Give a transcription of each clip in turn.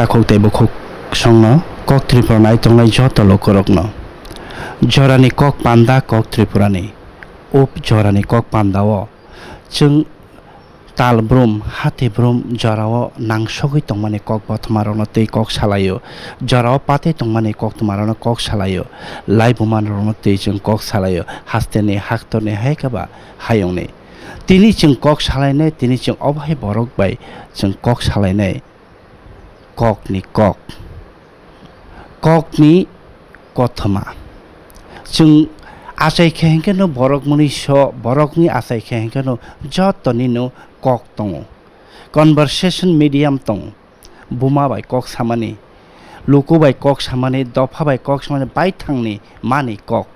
takhok tei bukhuk songno kok Tripura nai tongnai joto lokorokno jorani kok panda kok Tripurani up jorani kok pandao chung talbrum hati brum jorao nangsogoi tongmani kok bothmarokno tei kok salayo jorao pate tongmani kok tumarokno kok salayo laibumanrokno tei chung kok salayo hasteni haktoni haikaba hayongni tini chung kok salainai tini chung obhai borok bai chung kok salainai kokni kothoma chung asai khengkeno borok muni so borokni asai khengkeno jotoni no kok tongo conversation medium tong buma bai kok samani luku bai kok samani dofa bai kok samani bai thangni mani kok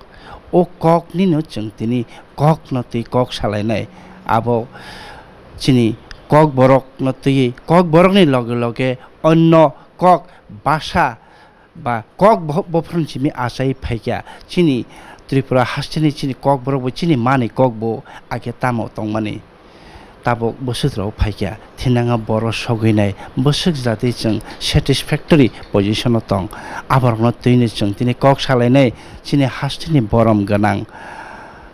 o kok ni no chung tini kok no ti kok salainai abo chini kok borok no ti kok borok ni loge loge onno kok basha ba kok bofrun chimi asai phaikya chini Tripura hasteni chini kok borok bo chini mani kok bo age tamo tongmani tabo bosukrao phaikya thinanga boro soginai bosuk jati chung satisfactory position tong abarno tini chung tini kok salainai chini hasteni borom ganang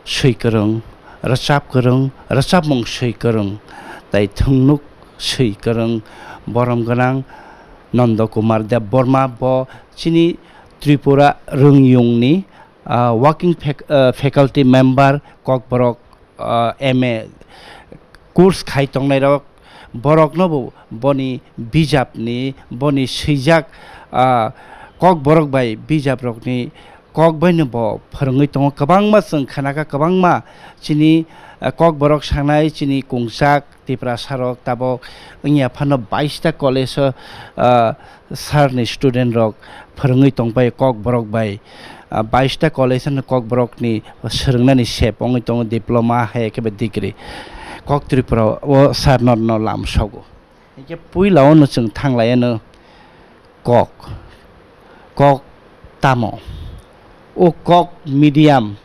suikorung rachap mong suikorung tai thungnuk suikorung borom ganang Nanda Kumar Dev Burma bo chini Tripura Rungyungni working faculty member kok borok MA course khai tongnai rok borok no bo boni bijapni boni sijak kok borok bai bijap rokni kok bai no bo phorongoi tongo kabangma chung khanaka kabangma chini kok borok sangnai chini kungsak Tripura sarok tabo ingya phano 22 ta college sarni student rok phorongoi tongbai kok borok bai 22 ta college ni kok borok ni srungnani sepongoi tongo diploma hai ke degree kok Tripura o sarnor no lam sogo ke puilao no chung thanglai no kok tamo o kok medium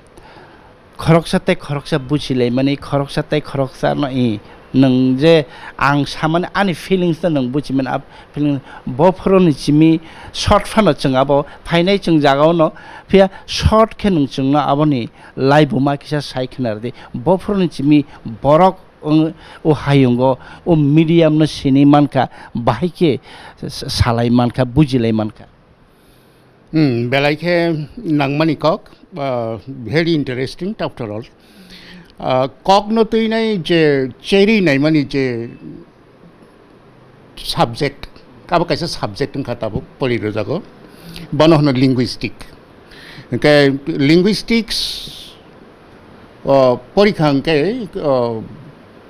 khoroksa buchilai mani khoroksa no I nang je ang saman ani feelings ta nang buchimen up feeling bofroni chimi short fano chung abo phainai chung jagao no phia short khe nang chung na aboni live buma kisa saikhanar de bofroni chimi borok o hayungo o medium no sini manka baike salai manka bujilai manka belaike nangmani kok very interesting after all kok no tui nai je cherry nai mani je subject kabo kaisa subject ng khatabo poliro jago bono hono linguistic ke linguistics porikhang ke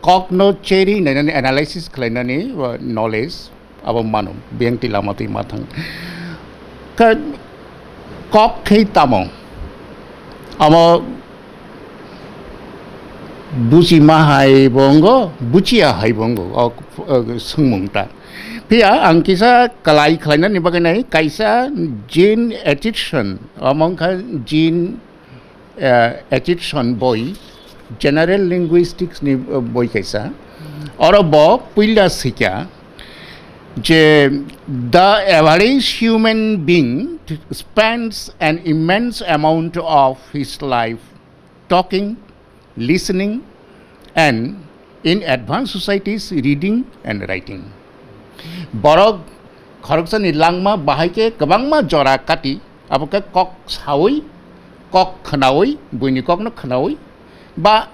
kok no cherry nai nani analysis khlainani knowledge abo mano bengti lamati mathang ka kok khei tamong amo buci mahai bongo bucia hai bongo sungmungta pia angkisa kalai khlainan ni bagai kaisa gene addiction among gene addiction boy general linguistics ni boy kaisa oro bo puila sikya je the average human being spends an immense amount of his life talking, listening, and in advanced societies reading and writing. Borok khoroksa ni langma bahaike kabangma jora kati apoke kok sawi kok khnawi buini kok no khnawi ba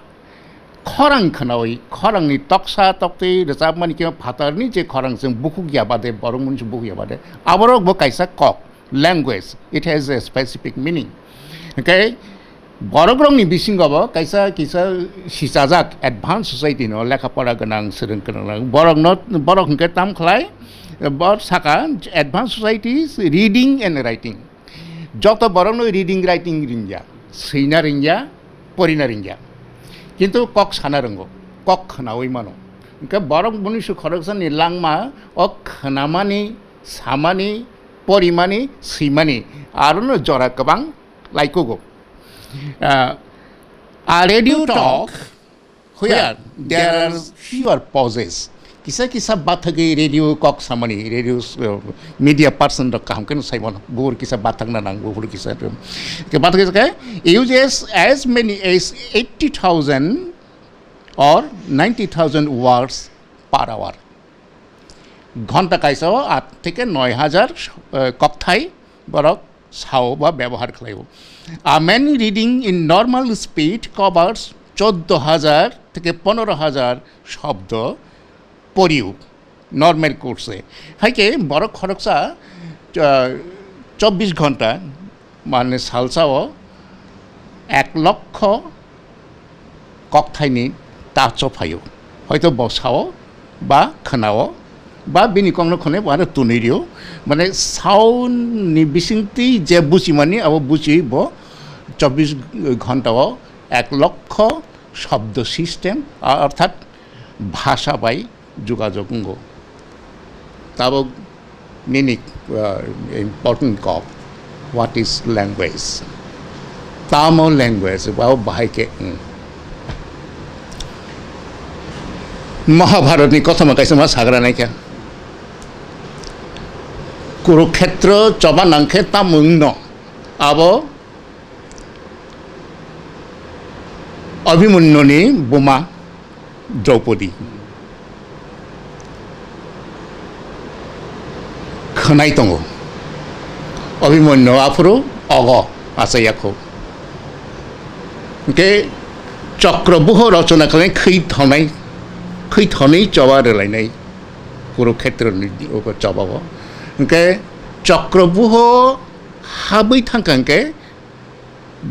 khorang khnawi khorang ni toksa tokti rajab mani ke phatar ni je khorang sing buku gya bade borong mun buku gya bade aborok bo kaisa kok language it has a specific meaning okay borok rong ni bising go kaisa kisa sisajak advanced society no lekha pora ganang sereng kanang borok ke tam khlai bor saka advanced societies reading and writing joto borok no reading writing ringya seina ringya porina ringya কিন্তু cock সানা রঙ্গো cock খানাওই মানো Inca বরং মনুষ্য খরকসান ni langma ok khanamani samani porimani simani arono jora kabang laikogo a radio talk where there are fewer pauses किसा किसा बात थकी radio कॉक सामनी रेडियो मीडिया पर्सन रख काम के साइमन बोर किसा बात थकना नांग बोर किसा के बात किसा के uses as many as 80,000 or 90,000 words per hour घंटा काइसा 8 থেকে 9,000 কথাই বরক সাও বা ব্যবহার খালাইব a man reading in normal speed covers 14,000 থেকে 15,000 শব্দ পড়িও নর্মাল কোর্সে হাইকে বড় খরকসা 24 ঘন্টা মানে সালসাও 1 লক্ষ কথাইনি তাচফাইও হয়তো বসাও বা খানাও বা বিনি কংনো খনে বারে তুনিরিও মানে সাউন্ডনি বিসিংতি যে বুঝিমানি আবো বুঝিব 24 ঘন্টাও 1 লক্ষ শব্দ সিস্টেম অর্থাৎ ভাষা বাই যোগাযোগ তাবো মিনিক ইম্পর্টেন্ট কপ হোয়াট ইজ ল্যাঙ্গুয়েজ তামো ল্যাঙ্গুয়েজ বা বাহাইকে মহাভারতনি কথা মাকাইছে মা সাগরা নাইকা কুরুক্ষেত্র চবা নাংখে তামুং আব অভিমন্যুনি বোমা দ্রৌপদী খনাই দङ অভিমন্যু আফুরু অগ আসাইয়াখौ के चक्रव्यूह रचना खालामनाय खैथनै चबा रोलायनाय कुरुक्षेत्रनि चबाव ओंके चक्रव्यूह हाबै थांखांके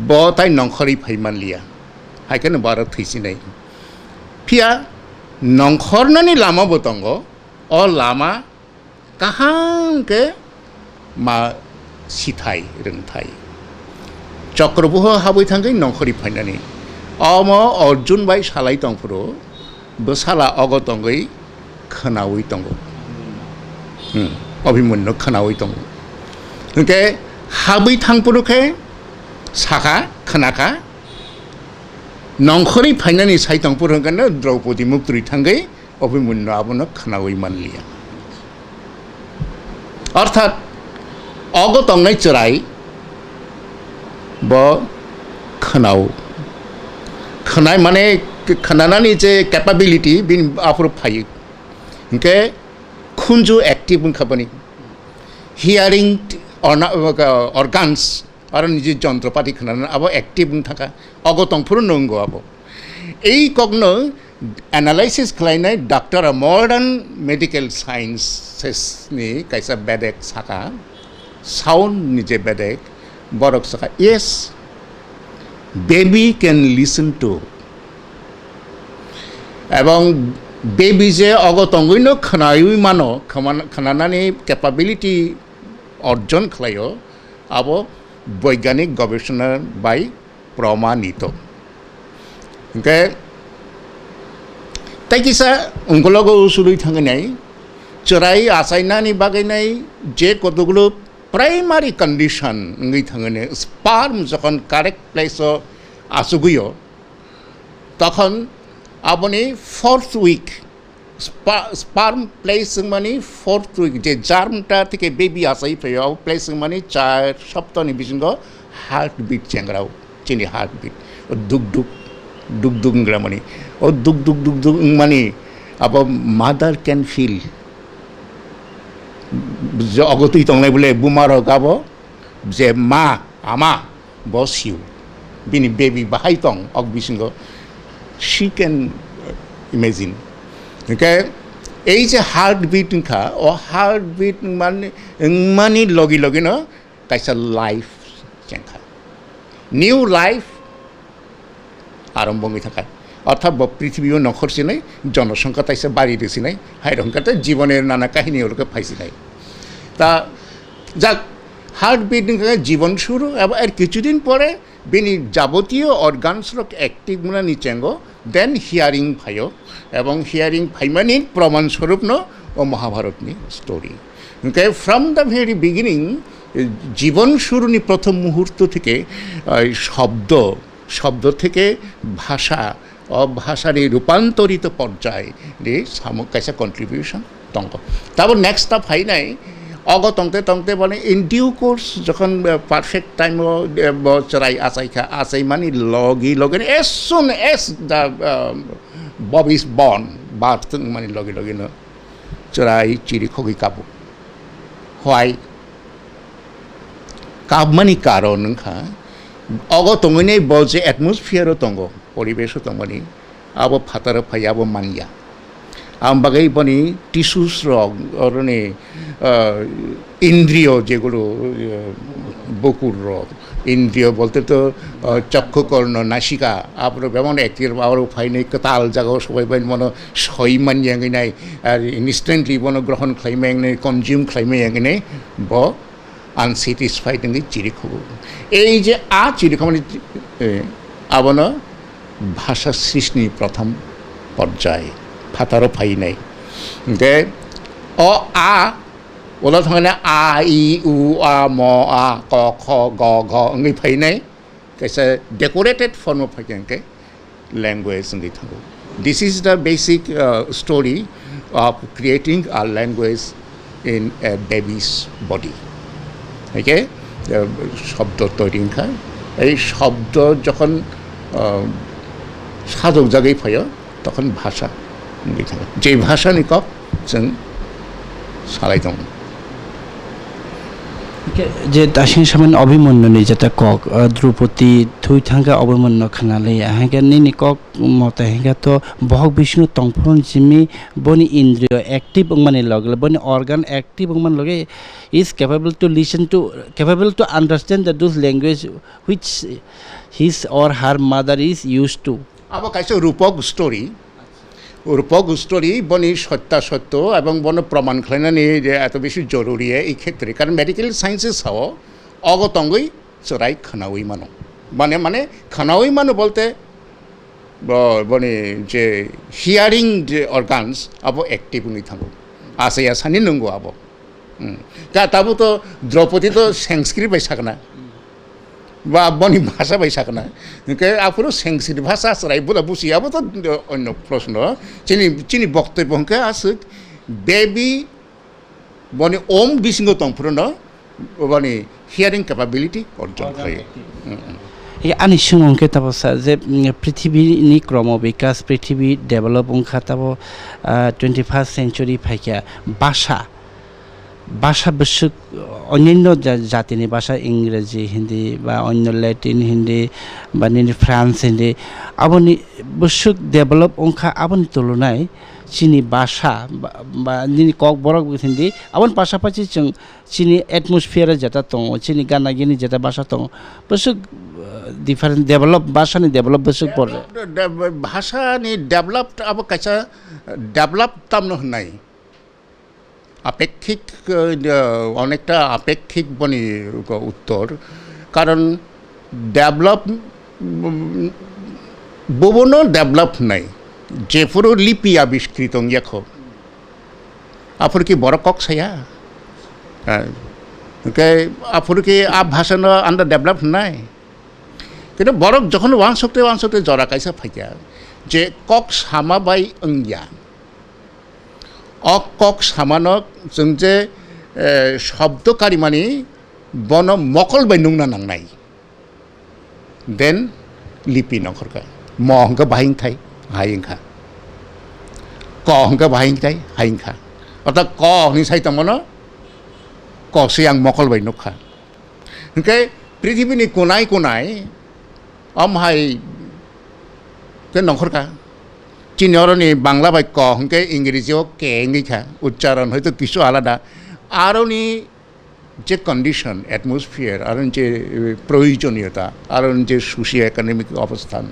बताय नंखरि फैमानलिया हायकेन बार थैसिनाय फिया नंखरनानि लामा बतंग अ लामा काहांके मा सिथाय रोंथाय चक्रव्यूह हाबै थांगै नंखरि फायनानै अम अर्जुन बाय सालाय तंफुरो बसाला अगतंगै खोनावै दङ अभिमन्यु खोनावै दङ ओंके हाबै थांफुरोखे साखा खोनाखा नंखरि फायनानै साय तंफुर होगोन द्रौपदी मुक्ति थांगै अभिमन्यु आबनो खोनावै मानलिया अर्थात अगतंगै चराय ब खोनाव खोनाय माने खोनानानै जे कैपेबिलिटी बिन आफुर फायो ओंके खुंजु एक्टिव खाबानि हियारिंग अर्गान्स आरो निजे जन्त्रपाति खोनानानै आबो एक्टिव थाका अगतंफुर नंगौ आबो এই कगनो एनालाइसिस खालायनाय डॉक्टर मॉडर्न मेडिकल साइंसेस नि कायसा बेडेक साका साउंड निजे बेडेक बरक साका yes baby can listen to এবং बेबी जे अगतंगैनो खोनायै मानो खोनानानै कैपेबिलिटी अर्जन खालायो आबो वैज्ञानिक गवेषणा बाय प्रमाणित ओंके ताइकिसा उंगलगो उसुलै थांगनाय चराय आसायनानि बागायनाय जे कतगुलो प्राइमारी कंडीशन नङै थाङोने स्पार्म जखन कारेक्ट प्लेसो आसुगुयो तखन आबनि फोर्थ वीक स्पार्म प्लेस माने फोर्थ वीक जे जार्मटा থেকে बेबी आसाय फैयो प्लेस माने 4 सप्ताहनि बिसिंगो हार्ट बीट चेंग्राव चिनि हार्ट बीट दुग दुग दुग दुग ग्रा माने ओ दुग दुग दुग दुग माने अब मदर कैन फील जे अगतै तंनाय बोले बुमार गाबो जे मा आमा बसिउ बिनि बेबी बाहाय तंग अग बिसिंगो she can imagine ओके এই যে हार्ट बीट खा ओ हार्ट बीट माने लगे लगे न कायसा लाइफ चेंखा न्यू लाइफ आरम्भ थाका अर्थात पृथ्वीও नखरसिनाय जनसंख्या ताइसे बाड़ी दिसिनाय हायरंकाते जीवनेर नाना काहिनीफोरखौ फायसिनाय ता जा हार्ट बीट जीवन शुरू और किछुदिन परे बेनि जाबतीय अर्गान्स एक्टिव मोना निचेंगो देन हियारिंग फायो एवं हियारिंग फाइमानि प्रमाण स्वरूप न महाभारतनि स्टोरी ओंके फ्रम द भेरि बिगिनिंग जीवन शुरूनि प्रथम मुहूर्त थेके शब्द शब्द थेके भाषा ভাষার রূপান্তরিত পর্যায়ে কাছে কন্ট্রিবিউশন তঙ্ক তারপর নেক্সট স্টেপ হাই নাই অগতংতে তংতে বলে ইন ডিউ কোর্স যখন পারফেক্ট টাইম চড়াই আসাই মানে লগে লগে S soon S the Bob is born birth মানে লগে লগে চড়াই চিরি খগি কাবু হয় কাবমানি কারণ নখা অগতংনে বলছে অ্যাটমসফিয়ারও তঙ্গ পরিবেশও তঙ্গনি আবো ফাতার ফাই আবো মানিয়া আমবাগাই বনি টিস্যুস রগ অরণে ইন্দ্রিয় যেগুলো বকুর রগ ইন্দ্রিয় বলতে তো চক্ষুকর্ণ নাসিকা আপনার বেমন একটির আরও ফাইনে তাল জাগাও সবাই বাই মনে সই মানিয়াঙ্গি নাই আর ইনস্ট্যান্টলি বন গ্রহণ খাইমায়াঙ্গি কনজিউম খাইমায়াঙ্গি ব আনস্যাটিসফাইড নঙ্গি চিরি খবর এই যে চিরি খবর আবন ভাষা সৃষ্টি প্রথম পর্যায়ে ফাতারও ফাই নাই যে ওলা থাকলে ই উ ম ক খ গ ঘ ওই ফাই নাই কাইসা ডেকোরেটেড ফর্ম ফাইকে ল্যাঙ্গুয়েজ ওই থাকো this is the basic story of creating a language in a babies body okay শব্দ তৈরি খায় এই শব্দ যখন সাধক জায়গায় ফায় তখন ভাষা যে ভাষा निको जों सालायदों যে দাসিং সামান অভিমন্যু যেটা কক দ্রৌপদী থুই থাঙ্গা অভিমন্যু খানালে হাঙ্গা নিনি কক মতে হাঙ্গা তো বহক বিষ্ণু তংফরন জিমি বনি ইন্দ্রিয় অ্যাক্টিভ মানে লগলে বনি অর্গান অ্যাক্টিভ মানে লগে is capable to listen to capable to understand the those language which his or her mother is use to আবার কাছে রূপক স্টোরি বনি সত্যাসত্য এবং বন প্রমাণ খাইনানি এত বেশি জরুরি এই ক্ষেত্রে কারণ মেডিকেল সায়েন্সেস হাও অগতঙ্গই চড়াই খানাওই মানো মানে খানাওই মানো বলতে বনে যে হিয়ারিং যে অর্গানস আবো অ্যাক্টিভ নি থাকো আসাই আসানি নঙ্গো আবো তাবো তো দ্রৌপদী তো সংস্কৃত বাইসাকনা বা বনি ভাষা বাইসাকনা আপনার সংস্কৃত ভাষা চড়াই বলে বুঝিয়াবো তো অন্য প্রশ্ন চিনি বক্তব্যকে আসুক বেবি বনি ওম বিসিঙ্গ তংফুরন বনি হিয়ারিং ক্যাপাবিলিটি অর্জন হয় আনি সিংহকে তাপসা যে পৃথিবীনি ক্রম বিকাশ পৃথিবী ডেভেলপ অংখা তাব 21st সেঞ্চুরি ফাইকা ভাষা বসুক অন্যান্য জাতিনি ভাষা ইংরেজি হিন্দি বা অন্য ল্যাটিন হিন্দি বা ফ্রান্স হিন্দি আবনি বসুক ডেভেলপ অংখা আবনি তুলনায় চিনি ভাষা বা নিনি কক বরক হিন্দি আবন পাশাপাশি जों চিনি এটমসফিয়ার যেটা দङ চিনি গানা গিনি যেটা ভাষা দङ বসুক ডিফারেন্ট ডেভেলপ ভাষানি ডেভেলপ বসুক পড়ে ভাষানি ডেভেলপড আব কাইসা ডেভেলপ তামনো নাই আপেক্ষিক অনেকটা আপেক্ষিক বনি উত্তর কারণ ডেভেলপ ববনো ডেভেলপ নাই যে পুরো লিপি আবিষ্কৃত ইয়াখো আপর কি বড় কক ছায়া আপর কি আপ ভাষা আন্ডার ডেভেলপ নাই কিন্তু বড় যখন ওয়াংশতে জরা কাইসা ফাইয়া যে কক সামাবাই ইয়া কক সামানক जों যে শব্দকারী মানে বন মকল বাই নুংনা নাংনাই দেন লিপি নখরকা ম হংক বাহিং থাই হাইংখা ক হংক বাহিং থাই হাইংখা অর্থাৎ ক নি সাইতা মন ক সিয়াং মকল বাই নখা হংকে পৃথিবীনি কোনায় আমহাই কে নখরকা চিনিয়রনি বাংলা বাক্য হংকে ইংরেজিও কেঙ্গিখা উচ্চারণ হয়তো কিছু আলাদা আরনি যে কন্ডিশন অ্যাটমসফিয়ার আর যে প্রয়োজনীয়তা আর যে সোশিও একাডেমিক অবস্থান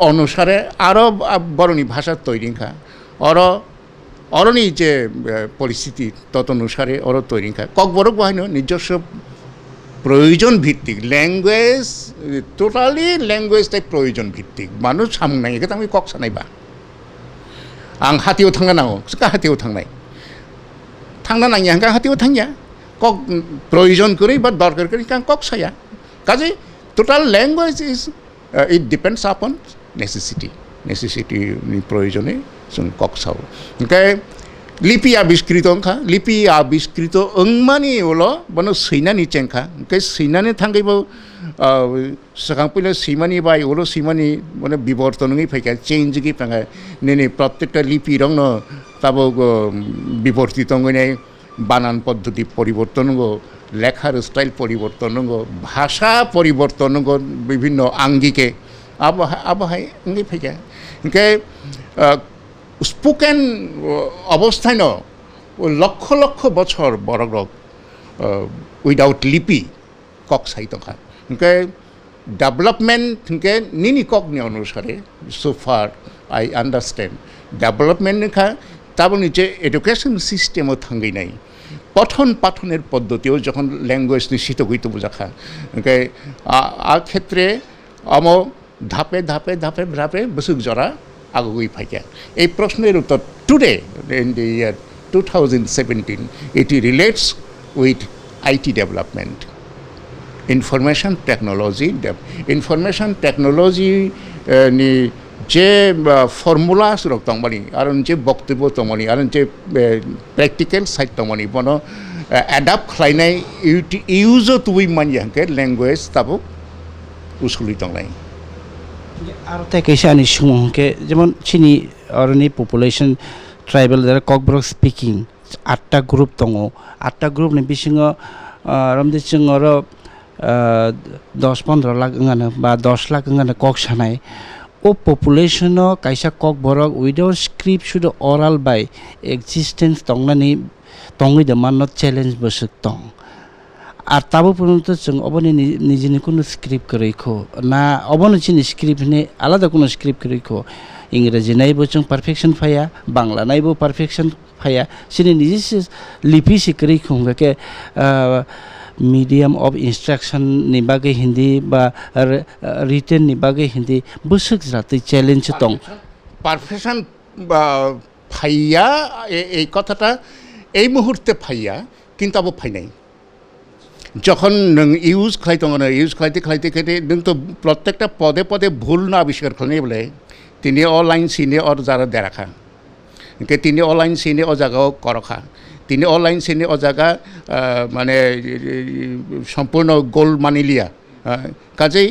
অনুসারে আরও বরণী ভাষা তৈরিখা অরনি যে পরিস্থিতি তদনুসারে অর তৈরিখা কক বরক বাহিনী নিজস্ব প্রয়োজন ভিত্তিক ল্যাঙ্গুয়েজ টোটালি ল্যাঙ্গুয়েজটাই প্রয়োজন ভিত্তিক মানুষ সামনাই একে আমি কক সানাইবা आं हाथियाव थांनो नांगौ सोरखा हाथियाव थांना नाङि आं हाथियाव थांया কক প্রয়োজন করি বা দরকার করি কক সায়া কাজে total language is it depends upon necessity नि प्रयोजने जों कक सावो ओमफ्राय लिपि आबिष्कृत ओंमानि उलो बनो सैनानि चेंखा ओमफ्राय सैनानि थांगैबो सखां पहिले सैमानि बाय उलो सैमानि माने बिवर्तनङै फैका चेंज गि फैका नेने प्रत्येकटा लिपि रंग ताबो বিবর্তিত হয়ে বানান পদ্ধতি পরিবর্তন লেখার স্টাইল পরিবর্তন ভাষা পরিবর্তন বিভিন্ন আঙ্গিকে আবহাওয়ায় ইঙ্গি ফেকে ইনকে স্পোকেন অবস্থায় লক্ষ লক্ষ বছর বড় উইদাউট লিপি কক সাহিত্যকা ইনকে ডেভেলপমেন্ট ইনকে নিনি ককনি অনুসারে so far I understand development খা তারপর নিচে এডুকেশন সিস্টেমও থাঙ্গি নাই পঠন পাঠনের পদ্ধতিও যখন ল্যাঙ্গুয়েজ নিশ্চিত হইতে বোঝাখা ওকে আর ক্ষেত্রে আম ধাপে ধাপে ধাপে ধাপে বসুক জরা আগুই ফাইকা এই প্রশ্নের উত্তর today in the year 2017 it relates with IT development information technology নি যে ফর্মুলা সুরক তংমানি আর যে বক্তব্য তংমানি আর যে প্র্যাকটিক্যাল সাইড তংমানি বনো অ্যাডাপ্ট খাইনাই ইউজও তুই মানি হাঙ্কে ল্যাঙ্গুয়েজ তাবো উসুলি তংলাই আর তাই কেসে আনি সুমহকে যেমন চিনি অরনি পপুলেশন ট্রাইবেল যারা ককব্রক স্পিকিং 8টা গ্রুপ দङ 8টা গ্রুপ नि बिसिङाव रमदे जोङो 10-15 लाख ओंगानो बा 10 लाख ओंगानो कक सानाय ओ पपुलेशन कायसा कक बरक without script should oral by existence तंगनानि तंगै द मान चैलेंज बसक तंग আর তাবো পর্যন্ত जों অবনি নিজেনি কোনো স্ক্রিপ্ট করেইখো না অবনি চিনি স্ক্রিপ্ট নে আলাদা কোনো স্ক্রিপ্ট করেইখো ইংরেজি নাইবো जों পারফেকশন ফায়া বাংলা নাইবো পারফেকশন ফায়া সিনি নিজে লিপি শিকরেইখো কে medium of instruction ni bagai hindi ba written ni bagai hindi busuk jati challenge tong perfection ফাইয়া এই কথাটা এই মুহূর্তে ফাইয়া কিন্তু আবো ফাই নাই যখন নং ইউজ খাইতে নং তো প্রত্যেকটা পদে পদে ভুল না আবিষ্কার খাই বলে তিনি অনলাইন সিনে অর যারা দেখাখা তিনি অনলাইন সিনে অ জায়গাও করখা তিনি অনলাইন সিনে অ জায়গা মানে সম্পূর্ণ গোল মানিলিয়া কাজেই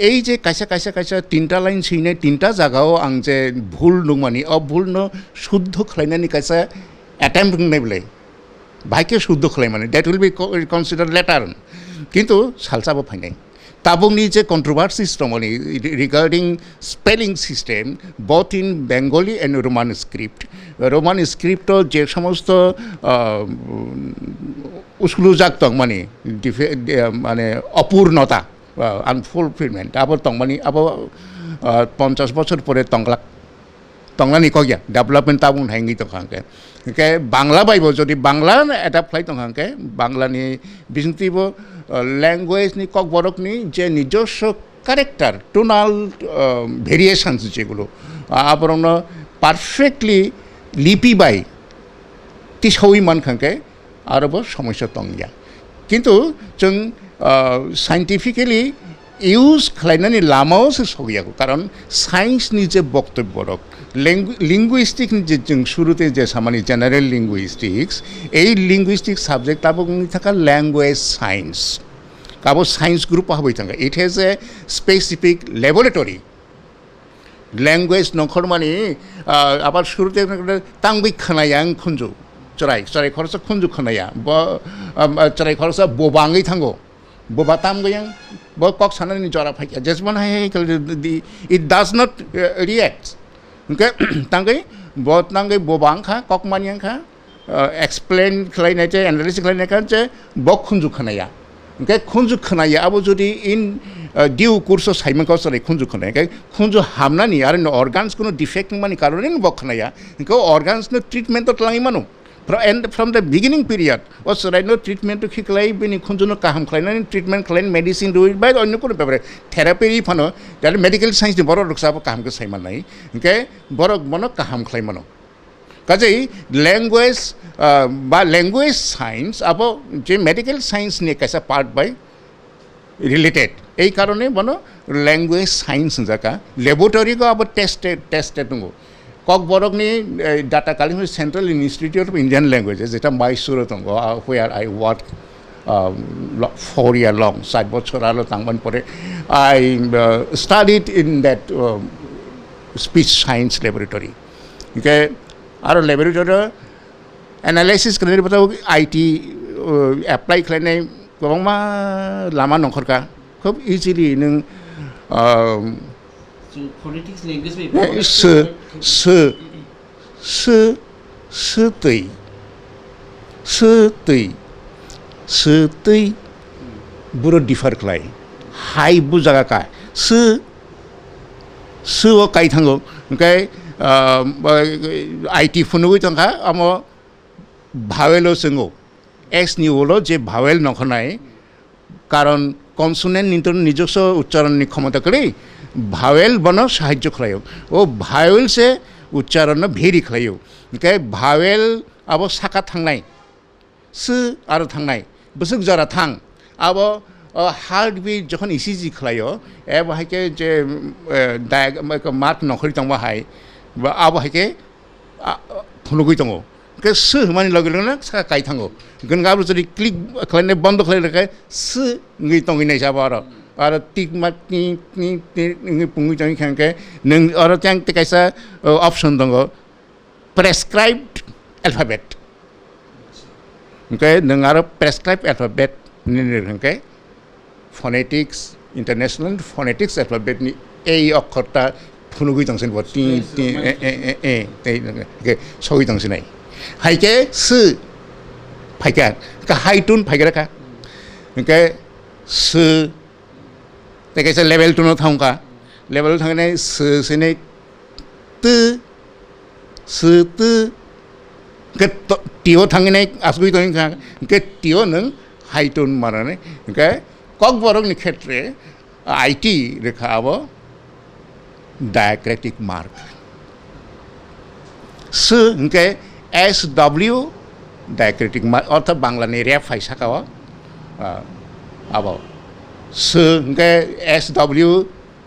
এই যে কাইসা 3টা লাইন সিনে 3টা জায়গাও আং যে ভুল নংমানি ভুল ন শুদ্ধ খাইনানি কাইসা অ্যাটেম্প নাই বলে ভাইকে শুদ্ধ খাই মানে that will be consider later কিন্তু সালসাবো ফাইনাই তাবংনি যে কন্ট্রোভার্সিস দমনি regarding spelling system both in Bengali and Roman script যে সমস্ত উসলুজাক তংমানি মানে অপূর্ণতা আনফুলফিলমেন্ট আবার তংমানি আবার 50 বছর পরে তংলানি কগিয়া ডেভেলপমেন্ট তাবুন হাঙ্গি তংহাঙ্কে কে বাংলা বাইব যদি বাংলা এটা ফ্লাই তংহাঙ্কে বাংলানি বিজন্তিব ল্যাঙ্গুয়েজ নি কক বরকনি যে নিজস্ব ক্যারেক্টার টোনাল ভেরিয়েশনস যেগুলো আবার পারফেক্টলি লিপি বাই তিসাউই মানখাঙ্কে আরব সমস্যা তংগিয়া কিন্তু जों সাইন্টিফিক্যালি ইউজ খালাইনানি লামাওসो সগিয়াগো কারণ সায়েন্সनि যে বক্তব্য রক লিঙ্গুইস্টিক যে जों শুরুতে যে সামানি জেনারেল লিঙ্গুইস্টিক্স এই লিঙ্গুইস্টিক সাবজেক্ট আবগনি থাকা ল্যাঙ্গুয়েজ সায়েন্স কাবো সায়েন্স গ্রুপ হাবই থাকা it has a specific laboratory language নখর মানে আবার শুরুতে তাংবি খানায়াং খুঞ্জু চরাই খরচ খুঞ্জু খানায়া চরাই খরচ বোবাঙै থাঙ্গো boba tam goyang bo kok sana ni jora phaiya jesman hai it does not react okay tangai bot nangai bobang kha kok maniang kha explain khlainai je analysis khlainai kha je bok khunju khanaya okay khunju khanaya abo jodi in due course of saimang ko sare khunju khanaya okay khunju hamna ni ar organs kono defect mani karone bok khanaya okay organs no treatment to tlangi manu from the beginning period was right no treatment to khiklai bini khunjuno kaham khlaina treatment khlain medicine do it by onno kono paper therapy phano that medical science ni boro ruksa kaham ko saiman nai okay boro mono kaham khlai mano kajei language ba language science abo je medical science ni kaisa part by related এই কারণে বনো language science জাকা ল্যাবরেটরিকে আবার tested নঙ্গো কক বরকনি data collection Central Institute of Indian Languages যেটা মাইসুরত দङ where I work 4 year long 7 বছর আলো তাংবান পরে I studied in that speech science laboratory okay আর ল্যাবরেটরি एनालाइसिस खालामनाय बताव आईटी एप्लाइ खालामनाय गोबांमा लामा नंखरखा खोब इजिलि नों पलिटिक्स लैंग्वेज तै बुरो डिफार खालाय हाइ बुजागाका ओ काइ थांगो ओमफ्राय आईटी फुनुगै थांखा आमो भावेलो जोङो एस नि उलो जे भावेल नखनाय कारण कनसोनेन्ट नितर নিজস্ব উচ্চারণনি ক্ষমতা করে भावेल बनो সাহায্য খালাयो ও भावेल से उच्चारण भेरि खालायो ओमफ्राय भावेल आबो साका थांनाय सु आरो थांनाय बसुक जरा थां आबो हार्ट बीट যখন इसिजि खालायो ए बाहायके जे मार्क नखरि तंबा हाय आबो हायके फुनुगै दङ के सु माने लगे लगेनो साका काइ थांगो गनगाबो जदि क्लिक खालामनाय बन्द खालामनाय सु ngै तंगिनाय जाबो आरो टिक मार्क नि पुंगै तंगि खांके नों आरो त्यां तेकाइसा ऑप्शन दङ प्रेसक्राइब्ड अल्फाबेट ओमके नों आरो प्रेसक्राइब्ड अल्फाबेट नि खांके फोनेटिक्स इंटरनेशनल फोनेटिक्स अल्फाबेट नि ए अक्षरता फुनुगै दंसिन ब टी टी ए के सगै दंसिनाय हाइके सु फाइका का हाइटुन फाइगराका ओमके सु तेकाइसा लेभेल 2 थांका लेभेल थांनाय सु सिनै तु सु तु के टिओ थांनाय आसगै दंका के टिओ नों हाइटुन मारने ओमके कक बरकनि क्षेत्रे आईटी रेखा आबो डायक्रिटिक मार्क सु ओमके SW डायक्रिटिक मार्क अर्थात बांग्लानि रेप फाइसाकावा आबो सु ओमके SW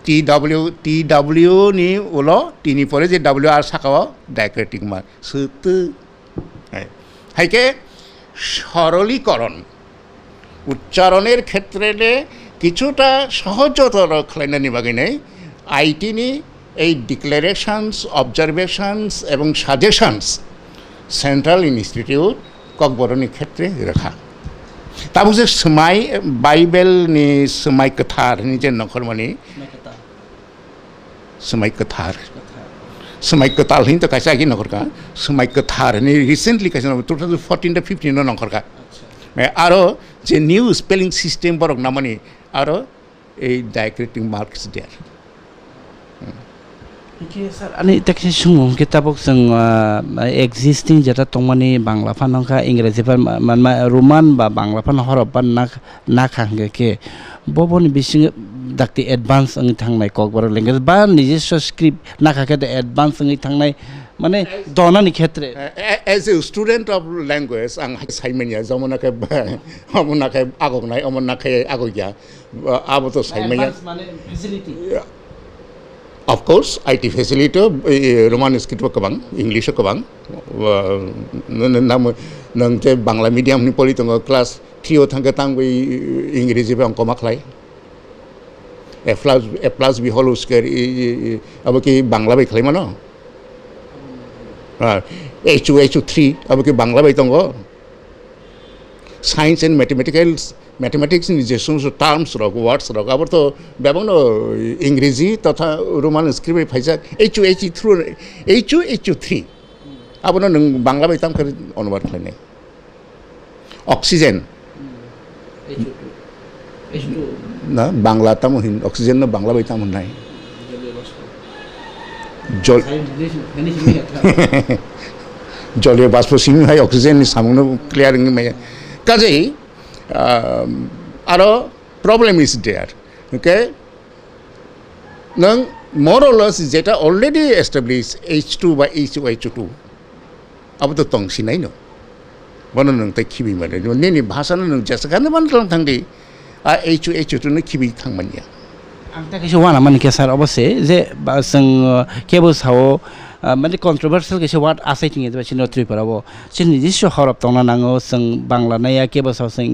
TW नि उलो टिनि परे जे WR साकावा डायक्रिटिक मार्क सु तु हाइके সরলীকরণ উচ্চারণের ক্ষেত্রে কিছুটা সহজতর খালাইনানি বাগিনাই আইটিনি এই ডিক্লারেশনস অবজারভেশনস এবং সাজেশনস सेंट्रल इन्स्टिट्यूट ककबरनि क्षेत्रे रखा ताबो जे समाय बाइबेल नि समाय कथार नि जे नखरमानि समाय कथार हिन त कैसा कि नखरका समाय कथार नि रिसेंटली कैसा 2014 to 15 न नखरका आरो जे न्यू स्पेलिंग सिस्टम बरक नामानि आरो a diacritic marks there Okay, sir. Ani taksi sungguh kita bokseng existing jata tongmani Bangla panongka Inggris pan man Roman ba Bangla pan horopan nak hangge ke bobon bising dakti advance ang thangnai kokbar language ba নিজস্ব script nakake the advance ang thangnai mane dona ni khetre as a student of language ang saimenya jamonake amonake agognai amonake agogya abo to saimenya mane facility Of course, IT facility Roman script kabang, English kabang. Nang je Bangla medium ni poli tong class 3 o thang tang we English be angko maklai. A plus b whole square abo ki Bangla be khlai mano. H2 3 abo ki Bangla be tong science and mathematics नि जे समस्त terms रक words रक अब तो बेबंग इंग्रेजी तथा Roman script Pfizer H2 3 अब न बांग्ला बायताम कर अनुवाद खालामनाय ऑक्सीजन ना बांग्ला ताम हिन ऑक्सीजन न बांग्ला बायताम होननाय जल जलीय बाष्प सिमी हाय ऑक्सीजन नि सामनो क्लियर नि मे काजै आरो प्रॉब्लम इज देयर ओके नों more or less जेटा already established H2 by H2 अब तो तंगसिनाय न बन नों तै खिबि माने नेनि भाषा नों जसखाने बन थांदि H tu ni kibi thang mania ang ta kaisa wana man ke sar obose je sang kebo sao মানে কন্ট্রোভার্সিয়াল কিছু ওয়ার্ড আছে ঠিক আছে চিনো ত্রিপুরাবো চিন নিজস্ব হরফ তংনা নাঙো जों বাংলা নাইয়া কেবসাও जों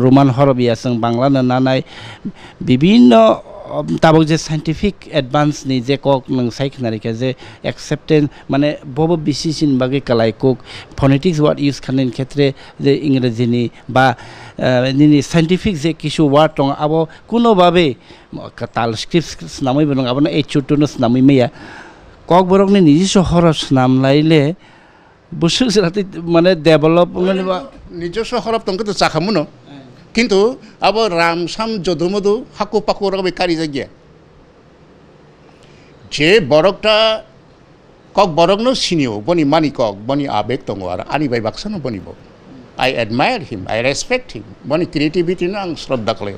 রোমান হরফিয়া जों বাংলা নানাই বিভিন্ন তাবক যে সাইন্টিফিক অ্যাডভান্স নি যে কক নং সাইখনারিকা যে অ্যাকসেপ্টেন্স মানে বব বিসিসিন বাগে কালাই কক ফনেটিক্স ওয়ার্ড ইউজ খানের ক্ষেত্রে যে ইংরেজিনি বা নিনি সাইন্টিফিক যে কিছু ওয়ার্ড দं আবো কোনোভাবে তাল স্ক্রিপ্ট নামই বনং আবনা এই চুটুনস নামই মেয়া কক বরকনি নিজস্ব হরফ নাম লাইলে বুসুক সাথে মানে ডেভেলপ নিজস্ব হরফ তংকে তো চাখামুনো কিন্তু আবো রাম সাম যদুমধু হাকু পাকু রকম কারি জায়গা যে বরকটা কক বরক নো সিনিও বনি মানি কক বনি আবেগ দङ আর আনি by বাক্সানো বনিব I admire him, I respect him. Bani creativity na ang shraddha kalayo.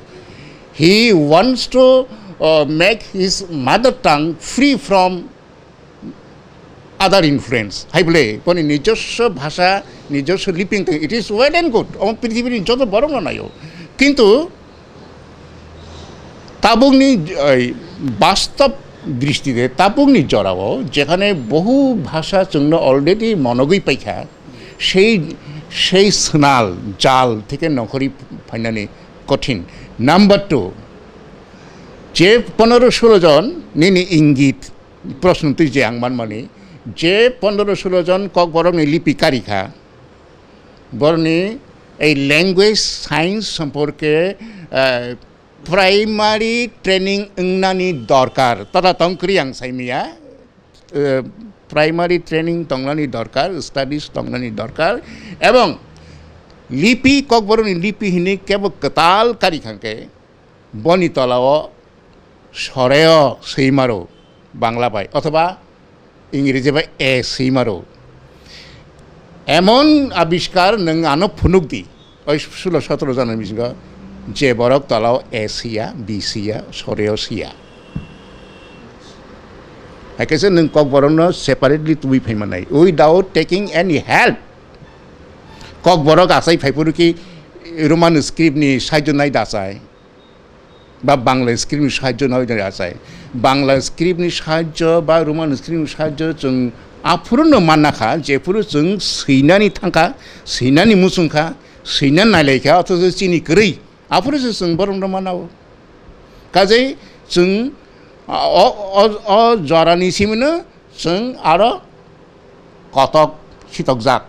He wants to make his mother tongue free from other influence. Hai bole bani নিজস্ব ভাষা নিজস্ব leaping it is well and good. আমার পৃথিবীর যত বড় না নাইও কিন্তু তাবুগনি বাস্তব দৃষ্টিতে তাবুগনি জড়াবো যেখানে বহু ভাষা জন্য অলরেডি মনগই পাইখা সেই স্নাল জাল থেকে নখরি ফাইনানি কঠিন নাম্বার 2 যে 15-16 জন নিনি ইঙ্গিত প্রশ্ন তুই যে আংমান মানে যে 15-16 জন কক বরংনি লিপিকারিখা বরনি এই ল্যাঙ্গুয়েজ সায়েন্স সম্পর্কে প্রাইমারি ট্রেনিং ইংনানি দরকার তথা তংক্রি আং সাইমিয়া প্রাইমারি ট্রেনিং তংনানি দরকার স্টাডিজ তংনানি দরকার এবং লিপি কক বরংনি লিপি হিনি কেবল কতাল কারিখাঙ্কে বনি তলাও সরেয় সেইমারো বাংলা পাই অথবা ইংরেজি বা সেইমারো এমন আবিষ্কার নং আনো ফুনুক দি ওই 16-17 জনের মিশিং যে বরক তলাও সিয়া বি সিয়া সরেয় সিয়া হাইকেছে নং কক বরংনো সেপারেটলি তুই ফাইমানাই উইদাউট টেকিং এনি হেল্প কক বরক আসাই ফাইপুরুকি রোমান স্ক্রিপ্টনি সাহায্য নাই দাসায় বা বাংলা স্ক্রিপ্টনি সাহায্য নাই দাসায় বাংলা স্ক্রিপ্টনি সাহায্য বা রোমান স্ক্রিপ্টনি সাহায্য जों आफुरनो माननाखा जेफोरो जों सैनानि थांखा सैनानि मुसुंखा सैनानि नायलायखा अथच चिनि गरै आफुरसो जों बरंनो मानावो काजै जों जरानि सिमनो जों आरो कतक सितक जाक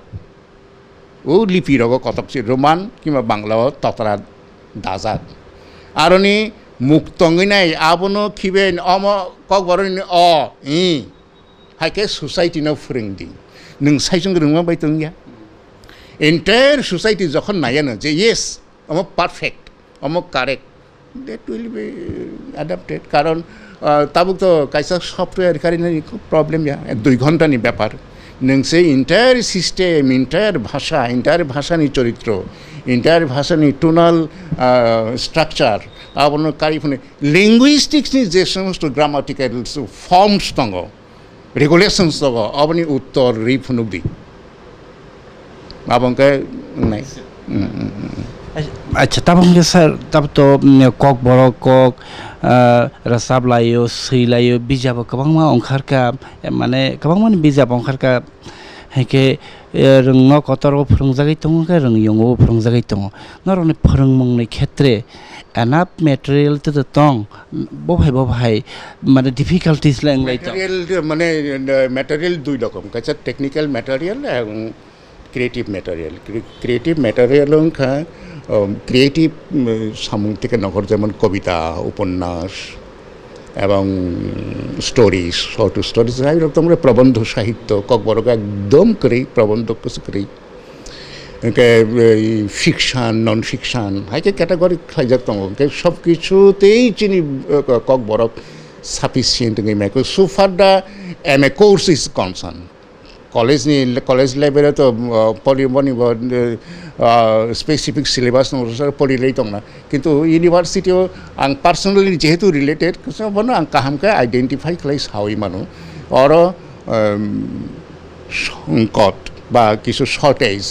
ও লিপি রগ কতক রোমান কিংবা বাংলাও ততরা দাজাক আরনি মুক্তঙ্গি নাই আবনো খিবেন অম কক বরনি ই হাইকে সোসাইটিনাव फोरोंदि नों साइजों रोंमा बायदों या एन्टायर सोसाइटी যখন নায়ানো যে ইয়েস অমক পারফেক্ট অমক correct that will be adapted কারণ তাবুক তো কাইসা সফটওয়্যার কারিনি খুব প্রবলেম या 2 ঘন্টানি ব্যাপার नोंसे इन्टायर सिस्टेम इन्टायर भाषानि चरित्र इन्टायर भाषानि टोनाल स्ट्राक्चार आबनो कारिफुने लिंगुइस्टिक्सनि जे समस्त ग्रामाटिकल फर्म्स दङ रेगुलेशन्स दङ अबनि उत्तर रिफुनुकदि आबंके नाय আচ্ছা তাবংকে স্যার তাব তো কক বড় কক রাসাব লাইও সৈলাইও বিজাব गोबां ओंखारका माने गोबां बिजाब ओंखारका हायके रोंनो कतर फोरोंजागै दङ का रोंयंगो फोरोंजागै दङ नरने फोरोंमंनि क्षेत्रे एनाफ मेटेरियल तो दं बहाय माने डिफिकाल्टिस लांगलाय मेटेरियल माने मेटेरियल दुई रकम काचा टेक्निकल मेटेरियल এবং क्रिएटिव मेटेरियल का क्रिएटिव सामुं থেকে নগর যেমন কবিতা উপন্যাস এবং স্টোরিজ শর্ট স্টোরিজ এরকম তোমরা প্রবন্ধ সাহিত্য ককবরক একদম করে প্রবন্ধ কিছু করে ফিকশন নন ফিকশন হাইকে ক্যাটাগরি খাইজাক দङ সব কিছুতেই চিনি ককবরক সাফিসিয়েন্ট মেকো so far the M A course is concern college level तो पढ़िबनी स्पेसिफिक सिलेबास पढ़िलै दंना किन्तु यूनिभार्सिटी आं पार्सनेलि जेहेतु रिलेटेड बनो आं काहामके आइडेंटिफाई खालाय सावै मानो और संकट बा किछु शर्टेज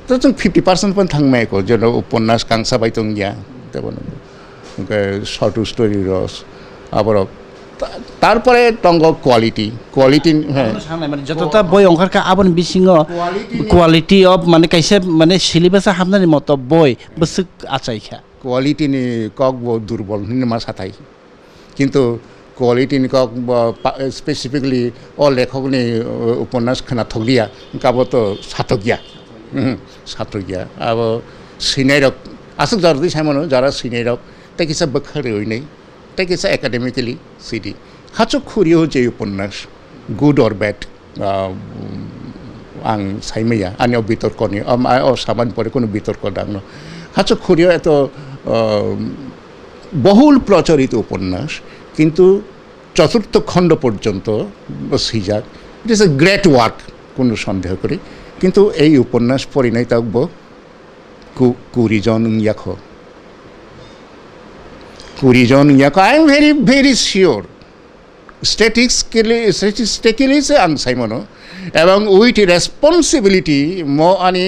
तो जों 50% पण थांमायको जेन उपन्यास गांसा बाय दं या তেমন শর্ট স্টোরি রস আবার তারপরে টঙ্গ কোয়ালিটি হ্যাঁ মানে যতটা বই অংখারকা আবন বিসিङ কোয়ালিটি অফ মানে কাইসে মানে সিলেবাসা হামনানি মত বই বসুক আচাইখা কোয়ালিটিনি কক দুর্বল মা সাথাই কিন্তু কোয়ালিটিনি কক স্পেসিফিকলি লেখকনি উপন্যাস খানা থগলিয়া কাবতো সাথকিয়া আবার সিনাইরক আসুক যারা সাইমনো যারা সিনাইরক তাই কিসা বখারে হইনাই তাই কিসা একাডেমিক্যালি সিডি হাচক খুরিও যে উপন্যাস গুড অর ব্যাড आं साइमैया आंनियाव बितर्कनि सामान परे कोनो बितर्क दांनो हाचक खुरियो एत बहुल प्रचलित उपन्यास किन्तु चतुर्थ खंड पर्यन्त सिजाक it is a great work कोनो सन्देह करी किन्तु এই উপন্যাস पढ़ि नाय ताकबो 20 জন याखो 20 জন याखो I am very sure statistically आं साइमनो এবং উইথ রেসপন্সিবিলিটি মো আনি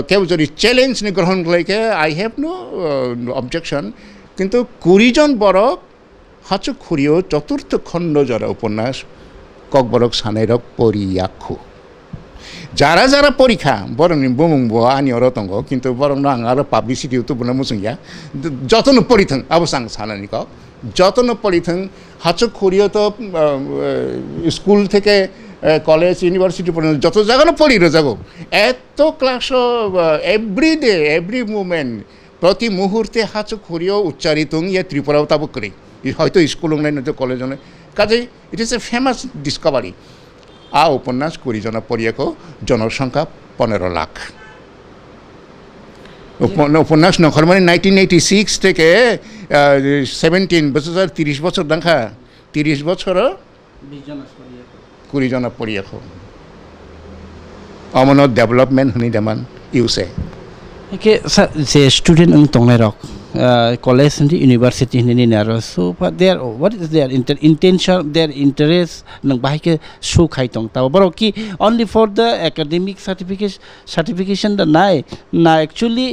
কেউ যদি চ্যালেঞ্জ নি গ্রহণ লাইকে আই হ্যাভ নো অবজেকশন কিন্তু 20 জন বরক হাচু খুরিও চতুর্থ খণ্ড যারা উপন্যাস কক বরক সানাইরক পরিয়াখু যারা যারা পরীক্ষা বরং বমুং বো আনি অরতঙ্গ কিন্তু বরং আং আর পাবলিসিটি তো বনা মুসুংয়া যতন পরিথং আবসাং সানানি কক যতন পরিথং হাচু খুরিও তো স্কুল থেকে কলেজ ইউনিভার্সিটি পর্যন্ত যত জায়গানো পড়ি যাবো এত ক্লাস এভরিডে এভরি মুমেন্ট প্রতি মুহূর্তে হাচু খুঁড়িও উচ্চারিত ইয়ে ত্রিপুরাও তাবো করে হয়তো স্কুল নাই নয়তো কলেজ নাই কাজেই it is a famous Discovery উপন্যাস 20 জনা পড়িয়াকো জনসংখ্যা 15 লাখ উপন্যাস নখর মানে 1986 থেকে 17 বছর 30 বছর দেখা 30 বছর 20 জনা পড়িয়াকো অমনত development honey দেমান ইউসে ke se student ang tongnerok college and university ni naro so but there what is their intention their interest nang bahike show khai tong ta baro ki only for the academic certification da nai na actually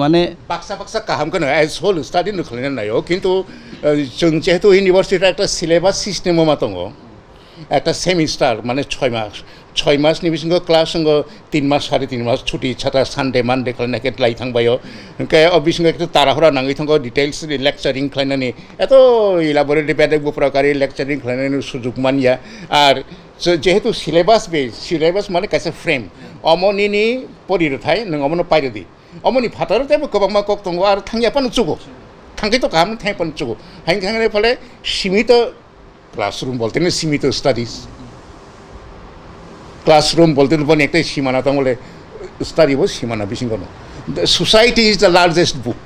মানে বাক্সা কাহাম কেন age whole study নখলেন নাইও কিন্তু जों যেহেতু ইউনিভার্সিটির একটা syllabus system Matanga একটা semester মানে 6 মাস নিবিসঙ্গ ক্লাস সঙ্গ 3 মাস 3.5 মাস ছুটি ছাতা সানডে মানডে খালাইনা কে লাই থাংবাयो কে অবিসঙ্গ একটু তাড়াহুড়া নাঙै থাंगो ডিটেইলস লেকচারিং খালাইনানি এত ইলাবোরেটিভ পেডাগোগ প্রকারে লেকচারিং খালাইনানি সুযোগ মানিয়া আর যেহেতু সিলেবাস মানে কাছে ফ্রেম অমনিনি পরিরথাই নং অমনো পাইরদি অমনি ফাটারতে গোबांमा কক दंगो আর थांयापान चुगो थांगै तो काम थांयापान चुगो हांखांने फले सीमित क्लासरूम बोलते हैं सीमित स्टाडीज क्लासरूम बोलते हैं बने एक सीमाना तंगले स्टाडी वो सीमाना बिसिंग नो society is the largest book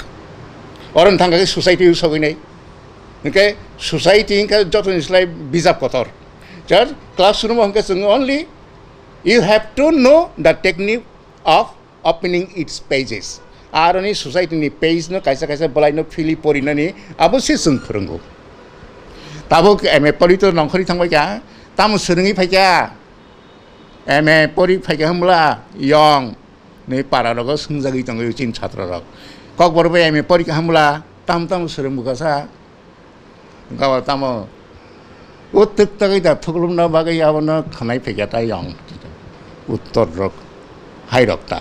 और थांगा के सोसाइटी सबै नै ओके सोसाइटी का जत निस्लाय बिजाब कतर जार क्लासरूम हमके जों only you have to know the technique of opening its pages आरो नि सोसाइटी नि पेज न कायसा बलाइनो फिलि परिनानि अबसे जों फोरोंगौ ताबो एमए परि तो नंखरि थांबाय क्या ताम सोलोङै फायगा एमए परि फायगा हमला यं नै पारारग सोंजागै दङ चिन छात्ररग ककबरबे एमए परि हमला ताम सोलोंबुगासा गावा ताम उत्तक तगै दा थगलुमना बागै आबन खानाय फायगा ता यं उत्तर रग हाइ रगता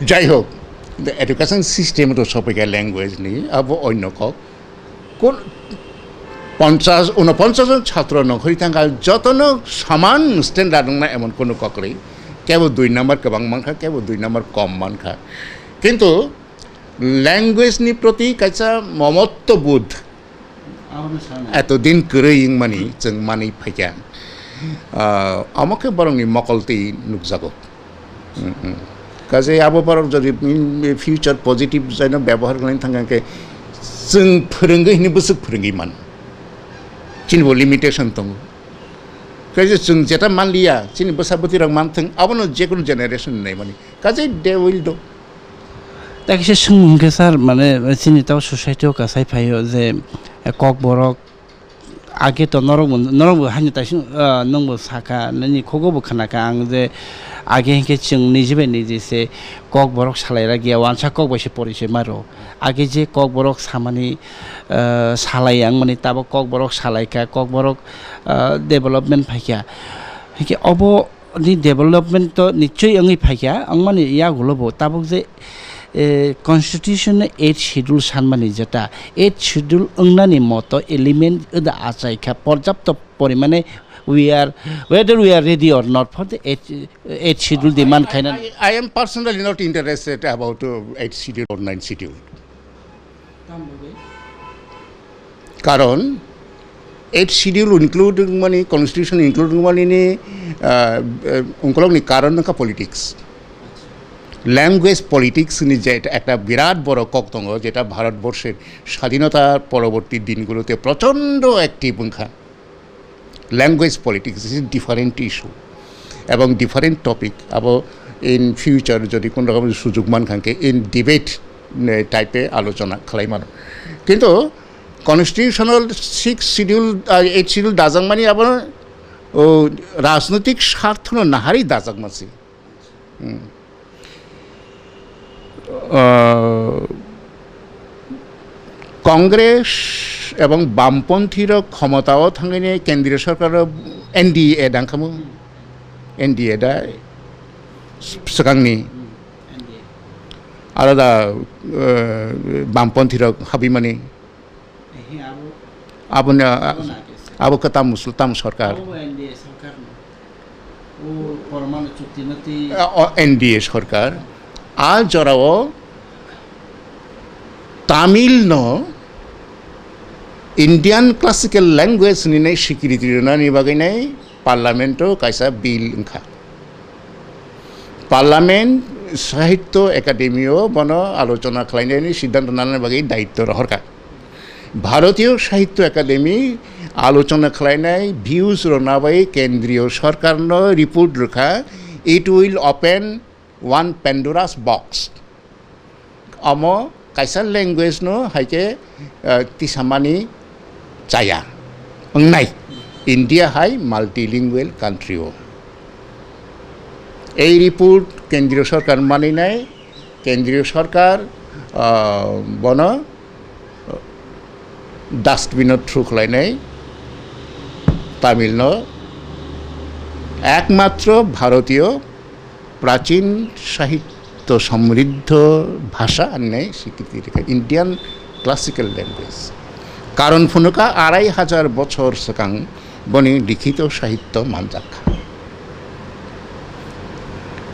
যাই হোক এডুকেশন সিস্টেম তো সবকে ল্যাঙ্গুয়েজ নেই अब অন্য কোন 50-49 জন ছাত্র নখরি থাকা যতন সমান স্ট্যান্ডার্ড না এমন কোনো ককরে কেবল 2 নাম্বার গোबां মানখা কেবল 2 নাম্বার কম মানখা কিন্তু ল্যাঙ্গুয়েজ নি প্রতি কাইসা মমত্ববোধ এতদিন করেইং মানি जों মানি ফাইকা আমাকে বরংনি মকলতি নুকজাগো কাজে আবো বরং যদি ফিউচার পজিটিভ জানো ব্যবহার করেন থাকাকে जों फोरोंगै हिनि बोसोक फोरोंगै मान चिनबो लिमिटेशन दङ काजे जों जेटा मानलिया चिनि बोसाबति रं मानथों आबनो जेकुनु जेनारेशन नै माने काजे दे विल डू ताकिसे सोंमुंगे सार माने चिनि ताव सोसाइटियाव कासाय फायो जे कक बरक आगे तो नरम हानि ताइसिं नंबो साखा ननि खगबो खानाका आं जे आगे हेंके जों निजेसे कक बरक सालायरा गैया वानसा कक बायसे परिसे मारो आगे जे कक बरक सामानि सालाय आं माने ताबो कक बरक सालायका कक बरक डेभलपमेन्ट फाइका हेंके अबो नि डेभलपमेन्ट तो निश्चय अंगै फाइका आं माने या गुलबो ताबो जे कन्स्टिट्यूशन 8 शेड्यूल सानमानि जेटा 8 शेड्यूल अंगनानि मतो एलिमेंट उदा आचाइका पर्याप्त परिमाणे whether we are ready or not for the 8 schedule demand kind of I am personally not interested about 8 schedule or 9 schedule. কারণ 8 schedule including money constitution including money ni ungkolog ni karon ka politics. Language politics নিয়ে যে একটা বিরাট বড় কক্তঙ্গ যেটা ভারতবর্ষের স্বাধীনতার পরবর্তী দিনগুলোতে প্রচণ্ড একটি ভূমিকা language politics is different issue এবং ডিফারেন্ট টপিক আবার ইন ফিউচার যদি কোনো রকম সুযোগ মান খানকে ইন ডিবেট টাইপে আলোচনা খালাইমানো কিন্তু কনস্টিটিউশনাল 6 শিডিউল 8 শিডিউল দাজাং মানে আবার ও রাজনৈতিক স্বার্থ নাহারি দাজাং মাসি কংগ্রেস এবং বামপন্থীর ক্ষমতাও থাঙ্গিনি কেন্দ্রীয় সরকার এনডিএ দাংখামু এনডিএ দা সকাংনি আলাদা বামপন্থীর হাবিমানি আবনা আবো তাম সরকার এনডিএ সরকার আর জরাও তামিল ন ইন্ডিয়ান ক্লাসিক্যাল ল্যাঙ্গুয়েজ নিনাই স্বীকৃতি রনানি বাগাইনাই পার্লামেন্টও কাইসা বিল ওংখা পার্লামেন্ট সাহিত্য একাডেমিও বন আলোচনা খালাইনাইনি সিদ্ধান্ত নানার বাগै দায়িত্ব রহরকা ভারতীয় সাহিত্য একাডেমি আলোচনা খালাইনাই ভিউজ রনাবাই কেন্দ্রীয় সরকার ন report Rekha it will open one Pandora's box. Amo kaisa language no haike tisamani chaya. Nai India hai multilingual country o. এই রিপোর্ট কেন্দ্রীয় সরকার মানি নাই কেন্দ্রীয় সরকার বন ডাস্টবিনত থ্রু খলাই নাই তামিল ন একমাত্র ভারতীয় প্রাচীন সাহিত্য সমৃদ্ধ ভাষা নেই স্বীকৃতি রেখে ইন্ডিয়ান ক্লাসিক্যাল ল্যাঙ্গুয়েজ কারণ ফুনুকা 2500 বছর সকাং বনি লিখিত সাহিত্য মানজাখা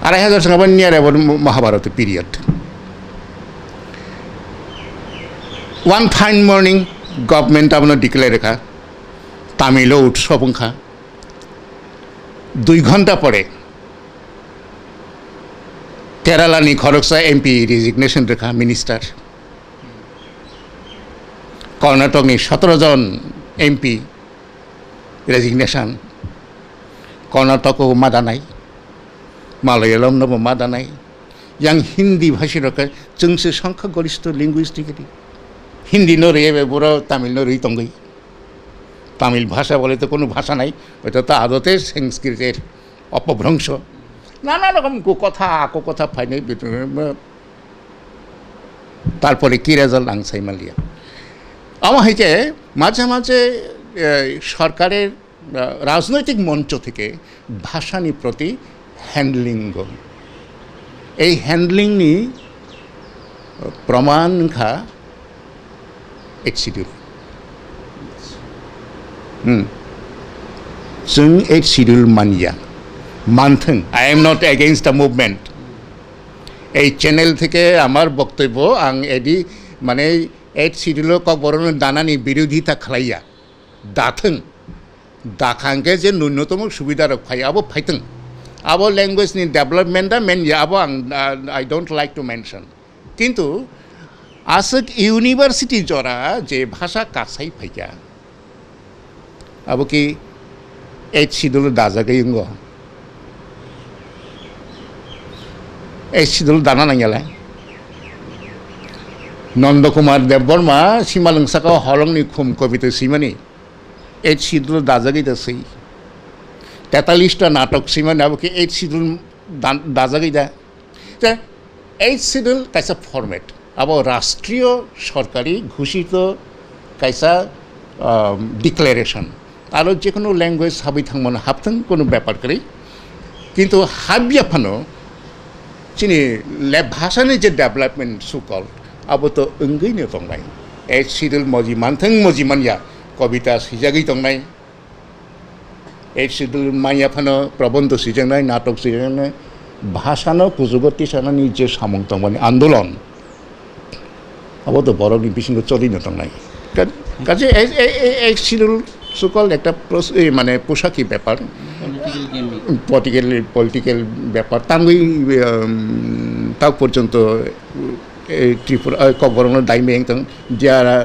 2500 সঙ্গে near Mahabharata period one fine morning government আপনার ডিক্লেয়ার রেখা তামিলও উৎসব খা 2 ঘন্টা পরে কেরালানি খড়গসা এমপি রেজিগনেশন রেখা মিনিস্টার কর্ণাটকনি 17 জন এমপি রেজিগনেশন কর্ণাটকও মাদানাই মালয়ালম নব মাদানাই yang হিন্দি ভাষী রকা जोंसो সংখ্যাগরিষ্ঠ লিঙ্গুইস্টিকলি হিন্দি নরে বড় তামিল নরে তঙ্গই তামিল ভাষা বলে তো কোনো ভাষা নাই ওটা তো আদতে সংস্কৃতের অপভ্রংশ নানা রকম কথা ফাইনে তারপরে কি রেজাল্ট আংসাই মালিয়া আমার হয়েছে মাঝে মাঝে সরকারের রাজনৈতিক মঞ্চ থেকে ভাষানি প্রতি হ্যান্ডলিং এই হ্যান্ডলিং নি প্রমাণ খা এক শিডিউল जों 8 শিডিউল মানিয়া মানথং I am not against the movement এই চ্যানেল থেকে আমার বক্তব্য আং এডি মানে 8 শিডিউল কক বরণ দানানি বিরোধিতা খালাইয়া দাথং দাখাঙ্গে যে ন্যূনতম সুবিধা রক্ষাই আবো ফাইতং আবো ল্যাঙ্গুয়েজ নি ডেভেলপমেন্টটা মেন আবো I don't like to mention কিন্তু আসক ইউনিভার্সিটি জরা যে ভাষা কাছাই ফাইকা আবো কি 8 শিডিউল দাজাগৈঙ্গ 8 শিডিউল দানা নাঙ্গেলায় নন্দকুমার দেববর্মা সীমালংসাকাও হলংনি খুম কবিতা সিমানি 8 শিডিউল দাজাগিদাসै 43টা নাটক সিনেমা নাবকে 8 শিডিউল দাজাগিদা তা 8 শিডিউল কাইসা ফরম্যাট আবার রাষ্ট্রীয় সরকারি ঘোষিত কাইসা ডিক্লারেশন আরও যে কোনো ল্যাঙ্গুয়েজ হাবি থাকমান হাবথং কোনো ব্যাপার করে কিন্তু হাবিয়া ফানো চিনি ভাষাनि যে ডেভেলপমেন্ট সুকল আবো তো ওঙ্গैनो दंनाय 8 শিডিউল মজি মানথং মজি মানিয়া কবিতা সিজাগै दंनाय 8 শিডিউল মাইয়া ফানো প্রবন্ধ সিজাंनाय নাটক সিজাंनाय ভাষানো কুজুগতি সানানি যে সামং দंमानि আন্দোলন আবো তো বড়নি বিসিঙ্গ চলিनो दंनाय কাজে এই শিডিউল সুকল একটা মানে পোশাকি ব্যাপার পলিটিক্যাল ব্যাপার তাঙ্গুই তাও পর্যন্ত ত্রিপুরা ককবরং দাইমেং তং there are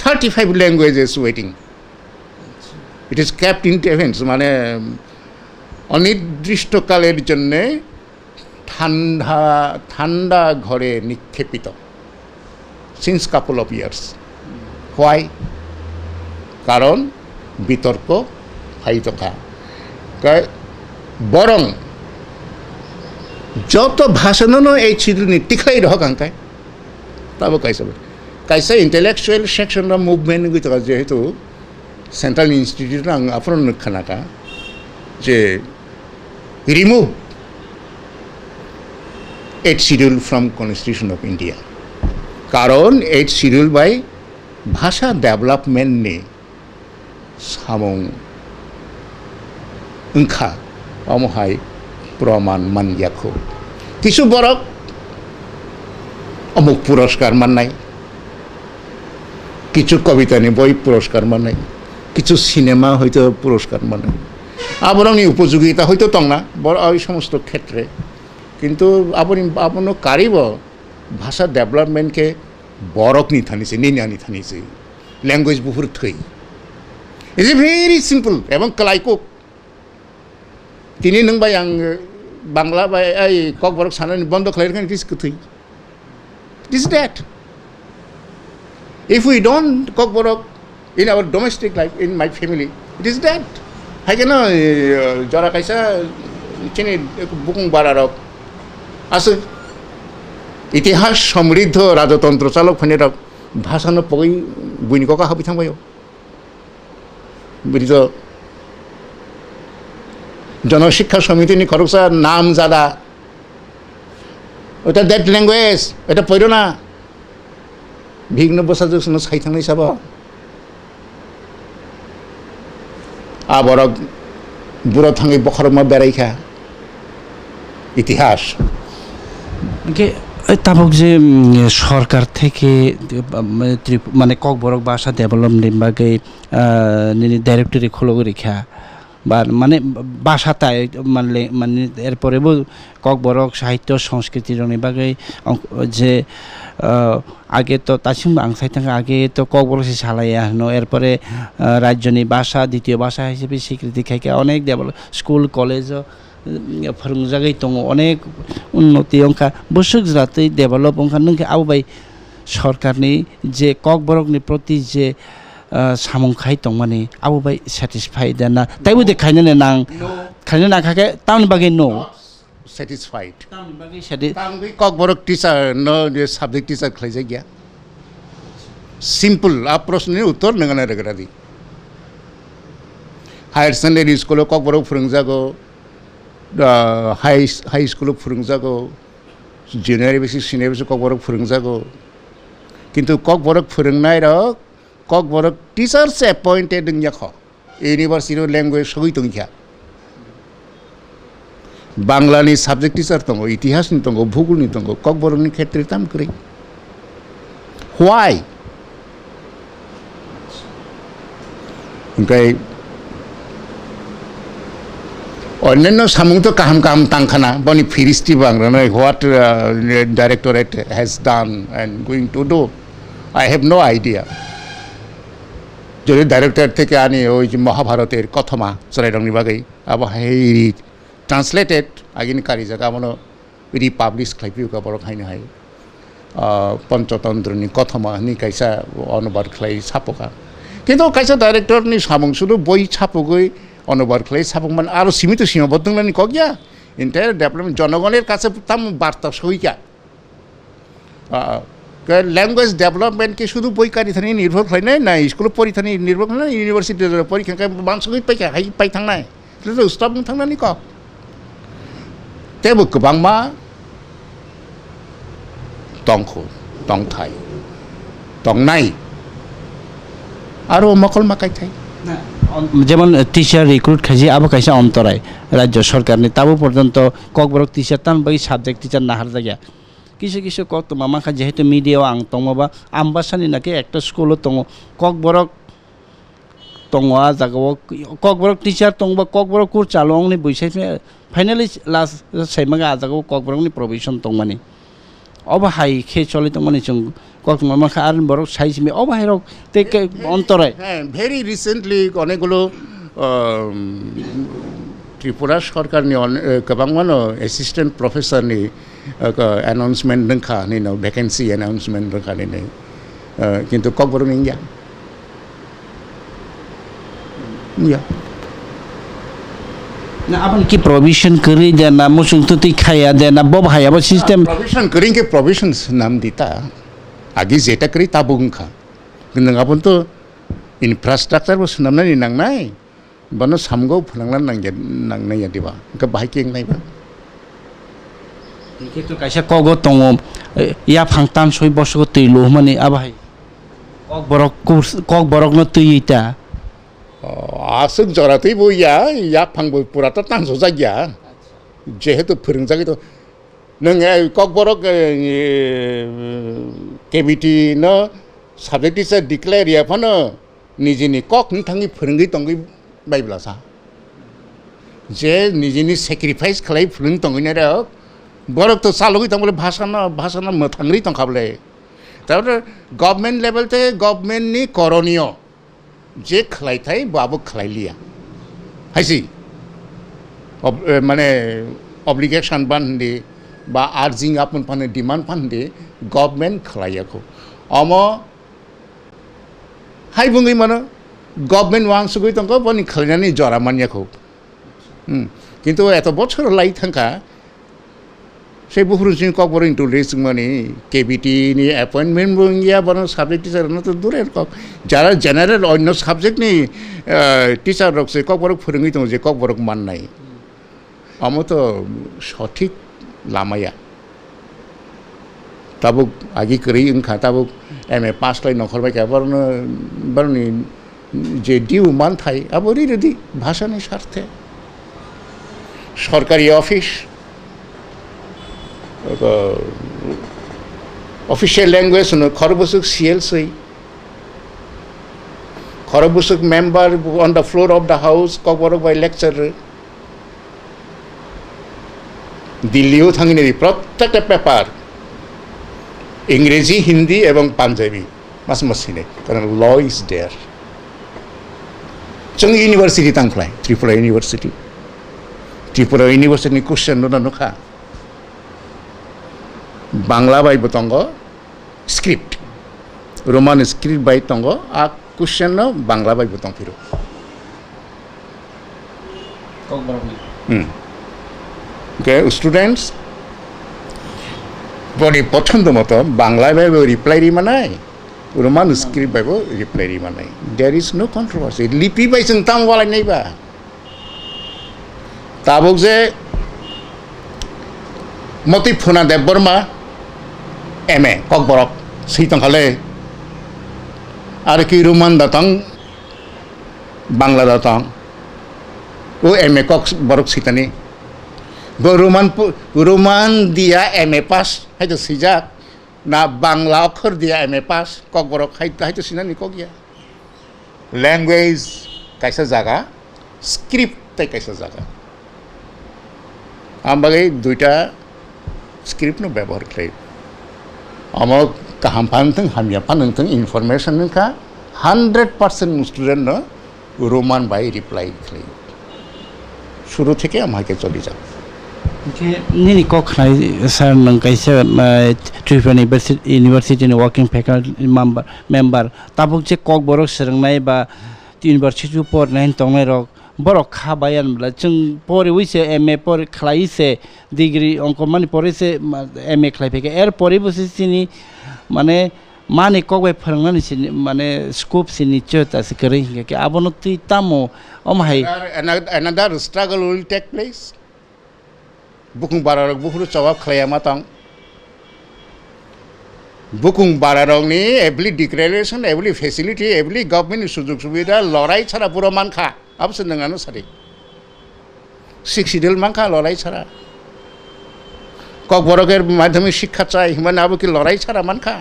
35 languages waiting it is kept in events মানে অনির্দিষ্টকালের জন্যে ঠান্ডা ঘরে নিক্ষেপিত since couple of years why কারণ বিতর্ক হাইতকা বরং যত ভাষণনো এই শিডিউলনি টিকাই রহ কাঙ্কায় তাবো কাইসা ইন্টেলেকচুয়াল সেকশন মুভমেন্ট গিতকা যেহেতু সেন্ট্রাল ইনস্টিটিউট আং আপনার খানাকা যে remove 8 schedule from constitution of India কারণ 8 শিডিউল বাই ভাষা ডেভেলপমেন্ট নি সামং ओंखा अमहाय प्रमाण मानयाखौ किछु बरक अमुक पुरस्कार माननाय किछु कवितानि बय पुरस्कार माननाय किछु सिनेमा हयतो पुरस्कार माननाय आबरनि उपयोगिता हयतो तंना এই সমস্ত ক্ষেত্রে কিন্তু আপনি কারিব ভাষা ডেভেলপমেন্টকে বরকনি থানিছে নিনানি থানিছে ল্যাঙ্গুয়েজ বুহুর থৈ ইজ এ ভেরি সিম্পল এবং ক্লাইকক তিনি नों बाय आं बांला बाय ओइ ककबरक साननानै बन्द खालामनानै इट इज गोथै it is that if we don't Kokborok in our domestic life in my family it is that हाइकेन जरा काइसा चिनि बुकुं बारारक आसो इतिहास समृद्ध राजतंत्र चालक फैनेरक भाषानो पगै बुइनि कका हाबि थांबायो बिदिज জনশিক্ষা সমিতি নি খরকসা নাম জাদা ওটা দ্যাট ল্যাঙ্গুয়েজ এটা পড়ো না ভিগ্ন বসা জন্য সাই থাংনাই সাব আবার বুড়ো থাঙ্গি বখরমা বেড়াইখা ইতিহাস তাবক যে সরকার থেকে মানে ককবরক ভাষা ডেভেলপমেন্ট বাকে ডাইরেক্টরি খোলো রেখা বা মানে ভাষাটাই মানে এরপরেও ককবরক সাহিত্য সংস্কৃতির বাকে যে আগে তো তাছিম আং সাইথাঙ্গা আগে তো ককবরক সে সালাইয়া হানো এরপরে রাজ্যনি ভাষা দ্বিতীয় ভাষা হিসেবে স্বীকৃতি খাইকে অনেক ডেভেলপ স্কুল কলেজ फोरोंजागै दङ अनेक उन्नति अंखा बसुक जातै डेभेलप अंखा नोंखा आवबाय सरकारनि जे ककबरकनि प्रति जे सामंखाय दं माने आवबाय सेटिसफाइड ना ताइबो देखायनो नां खायनो नाखाके टाउन बागै नो सेटिसफाइड टाउन बागै सेटिस ककबरक टीचर नो सब्जेक्ट टीचर खालायजा गया सिम्पल आ प्रश्ननि उत्तर नङाना रगरादि हायर सेकेन्डारि स्कुलाव ककबरक फोरोंजागौ हाई स्कुलाव फोरोंजागौ junior basic senior basic Kokborok फोरोंजागौ किन्तु ककबरक फोरोंनाय रक Kokborok teachers appointed याख university language सगै दंखा बांग्लानि सब्जेक्ट टीचर दङ इतिहासनि दङ भूगोलनि दङ ककबरकनि क्षेत्रे ताम करै व्हाई ओमफ्राय अन्यान्य सामुं तो काहाम काहाम तांखाना बनि फिरिस्ति बांग्राना what directorate has done and going to do I have no idea যদি ডাইরেক্টর থেকে আনি ওই যে মহাভারতের কথমা চরাইরংনি বাগै আবো হাই ট্রান্সলেটেড আগিনি কারি জায়গা মনো রিপাবলিশ খাইপিউ কাবর খাইनो हायो পঞ্চতন্ত্রনি কথমা नि কাইসা অনুবাদ খাই ছাপকা কিন্তু কাইসা डाइरेक्टरनि सामं सुदु बय ছাপগৈ অনবার খাই ছাপমান আর সীমিত সীমাবদ্ধ নানি কগিয়া ইন্টায়ার ডেভেলপমেন্ট জনগণের কাছে তাম বার্তা সইকা ল্যাঙ্গুয়েজ ডেভেলপমেন্টকে শুধু বইকারি থানি নির্ভর খাইনাই না স্কুল পরীক্ষানি নির্ভর খাইনাই ইউনিভার্সিটি পরীক্ষা বাংসগৈ পাইকা হাই পাই थांनाय স্টপ थांनानै क तेबो गोबांमा दंखौ दंथाय दंनाय आरो मकल माकाय थाय যেমন টিচার রিক্রুট খাইছে আবো কাইসা অন্তরায় রাজ্য সরকারনি তাবো পর্যন্ত ককবরক টিচার তান বাই সাবজেক্ট টিচার নাহার জায়গা কিছু কিছু কক তো মামা খা যেহেতু মিডিয়াও আং তংবা আমবাসানি নাকি একটা স্কুলও তং ককবরক তংয়া জাগাও ককবরক টিচার তংবা ককবরক কুর চালংনি বইসাই ফাইনালি লাস্ট সাইমাগা আজাগাও ককবরকনি প্রভিশন তংমানি অবাহাই খে চলে তংমানি চং কক মামা খা আর বরক সাইজমি অবাহাই রক তে অন্তরায় হ্যাঁ ভেরি রিসেন্টলি অনেকগুলো त्रिपुरा सरकारनि गोबां मानो एसिस्टेंट प्रफेसरनि एनाउन्समेन्ट दोंखा निनो भेकेन्सि एनाउन्समेन्ट दोंखा निनो किन्तु ककबरकनि गैया ना अपन की प्रोविजन करी देना मुसुं तुति खाया देना बब हायाबो सिस्टम प्रोविजन करी के प्रोविजन्स नाम दिता आगे जेटा करी ताबुंखा नों अपन तो इनफ्रास्ट्राक्चार बो सोनामनानै नांनाय बनो सामगौ फलांना नांनाय दिबा का बाहाय केंनायबा किन्तु काइसा कगो तंग या फांगतान सय बसगो तैलो माने आबाहाय कक बरक न तैयैता आसुक जरातै बया या फांबो पुराता तांसो जागिया जेहेतु फोरोंजागै तो नों कक बरक केबिटि न साबजेक्ट टिचार डिक्लेयर या फनो निजिनि कक नथांनि फोरोंगै तंगै बाइब्लासा जे निजिनि सेक्रिफाइस खालाय फोरों तंगैना रे बरक तो सालगै तंबले भाषाना मथांग्रि तंखाबले तारपरे गभर्नमेंट लेवल ते गभर्नमेंट नि करणीय जे खालायथाय बाबो खालायलिया हायसि माने ऑब्लिगेशन बानदि बा आर्जिंग आपन पाने डिमांड पानदि गभर्नमेंट खालायखौ अमो हाय बुंगै मानो गभर्नमेंट वांसुगै तंको बनि खालायनानै जरा मानियाखौ किन्तु एत बछर लाई थांखा से बुहुरुसिन ककबर इन्टु लिस्ट माने केबिटि नि अपॉइंटमेंट बुंगिया बनो साबजेक्ट टीचर न तो दूर कक जारा जनरल अन्य साबजेक्ट नि टीचर रकसे ककबर फोरोंगै दं जे ककबर माननाय आमो तो सठिक लामाया ताबो आगे करै ओंखा ताबो एमए पास लाइन नखरबाय का बरनि जे डिउ मान थाय आबोरि रेडी भाषानि स्वार्थे सरकारी ऑफिस ऑफिशियल लैंग्वेज न खरबसुक सीएलसी खरबसुक member on the floor of the house Kokborok by lecture दिल्लीयाव थांगिनाय प्रत्येकटा पेपार इंग्रेजी हिंदी एवं पांजाबी मास मसिने कारण लॉ इज देयर जों यूनिवर्सिटी थांफ्लाय त्रिपुरा यूनिवर्सिटी क्वेश्चन नुखा बांग्ला बायबो तंग स्क्रिप्ट रोमान स्क्रिप्ट बाय तंग आ क्वेश्चन बांग्ला बायबो तंफिरो के स्टूडेंट्स बड़ी पसंद मत बांग्ला बायबो रिप्लाई रिमानाय रोमान स्क्रिप्ट बायबो रिप्लाई रिमानाय देयर इज नो कंट्रोवर्सी लिपि बाय जों ताम वालायनायबा ताबुक जे मति फुना देव बर्मा एमए ककबरक सैतं खाले आरो कि रोमान दातां बांग्ला दातां ओ एमए ककबरक सैतानि रोमान दिया एमए पास है तो सिजाक ना बांग्ला अक्षर दिया एमए पास ककबरक है तो सिनानि कगिया लैंग्वेज कैसा जागा स्क्रिप्ट कैसा जागा आम बागै दुईटा स्क्रिप्ट नो व्यवहार खालायो आमो गाहाम फानथों हामिया फानथों इनफरमेशन का 100% स्टूडेंट न रोमान बाय रिप्लाई खालायो शुरू থেকে আমাকে চলে যাও Nini kok khnai sir nang kaisa Tripura University ni working faculty member tabuk je kok borok srangnai ba university por nain tongnai rok borok khabayan bla chung pore wise MA por khlai se degree onko mani pore se MA khlai peke er pore busi sini mane mane kok bai pharangnani sini mane scope sini chota se kare hinga ke abonoti tamo omhai another struggle will take place. Bukung bararok bukuru jawab khlaya tong. Bukung bararok ni every declaration, every facility, every government sujug subida lorai chara pura mankha. Absen dengan sari. Siksidil mankha lorai chara. Kok boroker madhyamik শিক্ষা চাই হিমান আবু কি লড়াই ছাড়া মানখা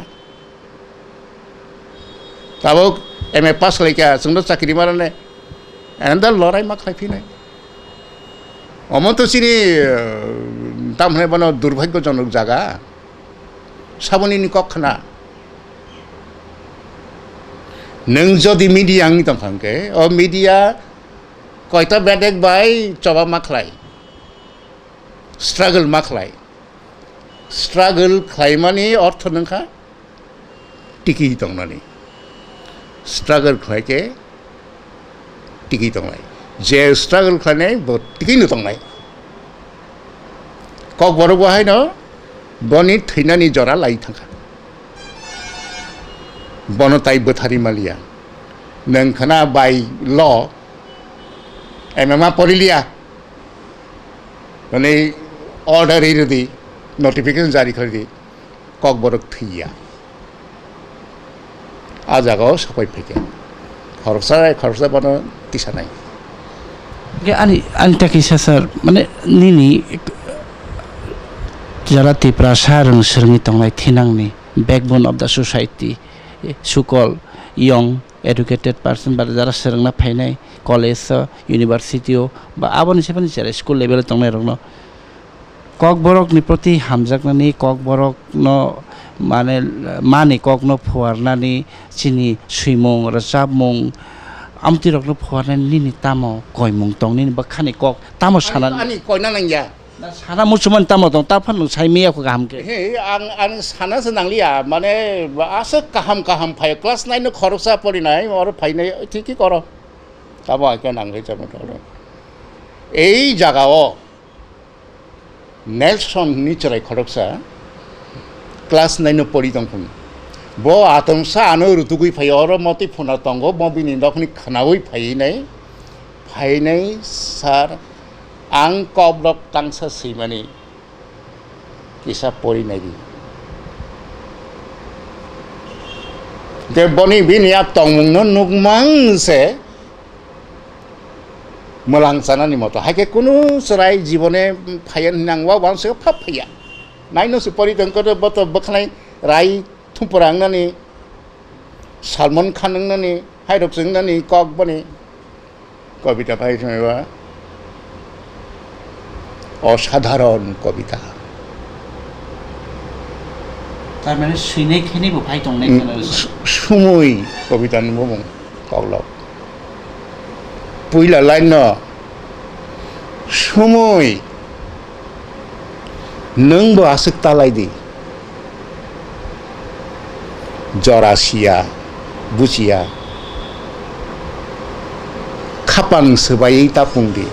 তাবক MA pass Laika जोंनो চাকরি মারানে এন্ডা লড়াই মা খাইফিনাই অমন্তসিনি তামনে বন দুর্ভাগ্যজনক জায়গা সাবনিনি কখনা নং যদি মিডিয়া আংনি তংখাঙ্কে ও মিডিয়া কয়টা বেদেক বাই চবা মাখলাই স্ট্রাগল মাখলাই স্ট্রাগল খাইমানি অর্থ নংখা টিকি দংনানি স্ট্রাগল খাইকে টিকি দংলাই যে স্ট্রাগল খাইনাই টিকি দংলাই কক বড় বহাই ন বনি থৈনানি জরা লাই থাকা বনতাই বথারি মালিয়া নংখানা বাই ল MMA পড়িলিয়া মানে অর্ডার এরদি notification জারি করে দি কক বরক থইয়া আজাগাও সাপাই ফেকে খরচা বানো কিসা নাই ani takisa sir mane nini jala tipra sarang srngi tonglai thinangni backbone of the society sukol young educated person ba jara srngna phainai college university ba aboni sepani jara school level tonglai rokno kok borok ni proti hamjaknani kok borok no mane kok no phuarnani chini suimong rajabmong amti rokno phuarnani nini tamo koimong tongni ba khani kok tamo sanan ani koina nangya sana musuman tamo tong taphan no saimia ko gamke he ang sana senanglia mane asa kaham phai class 9 no khorsa pori nai or phai nai thiki koro tabo ake nangai jamo toro ei jagao Nelson nicherai khoroksa class 9 no pori tongphun bo atomsa ano rutugui phai oro moti phuna tongo bo bini dokni khanawui phai nai sar ang koblok tangsa simani kisa pori nai de boni binia tongmung no nukmang se molang sanani moto haike kuno serai jibone phayan nangwa wangse phap phaya naino se pori tongko boto bakhlai rai thumporang nani Salman Khan nani hairok sing nani kok bani কবিতা পাই শুনবা অসাধারণ কবিতা তার মানে শুনে খেনে ভাই তংনাই সময় কবিতা নিবো কলক পইলা line সময় नोंबो आसुक तालायदि जरासिया बुचिया खापां सोबायै तापुंदि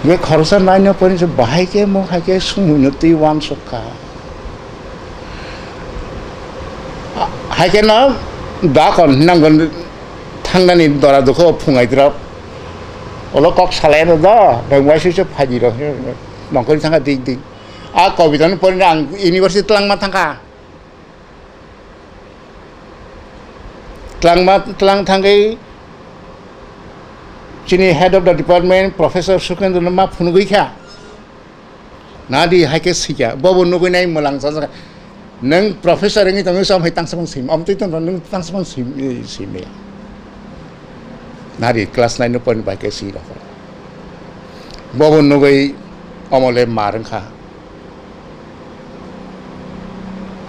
बे खरसा नायनो परिसो बाहायके महायके सुमुनति वान सखा हायके ना दाखन नांगन थांनानै दरा दखो फुङायद्रा Olo kok salero da, dengwai sih haji roh, nongkoi tangga dig. Ah kau bidan pun ang universiti telang tanggai, sini head of the department Professor Sukendra nama punugui kya, nadi haike siya, bawa nunggu nai malang saja, neng profesor ini tangan sampai tang samang sim, am tu itu neng tang samang sim ya. Nari kelas 9 pun pakai sih lah. Bawa nugai amole marang kah.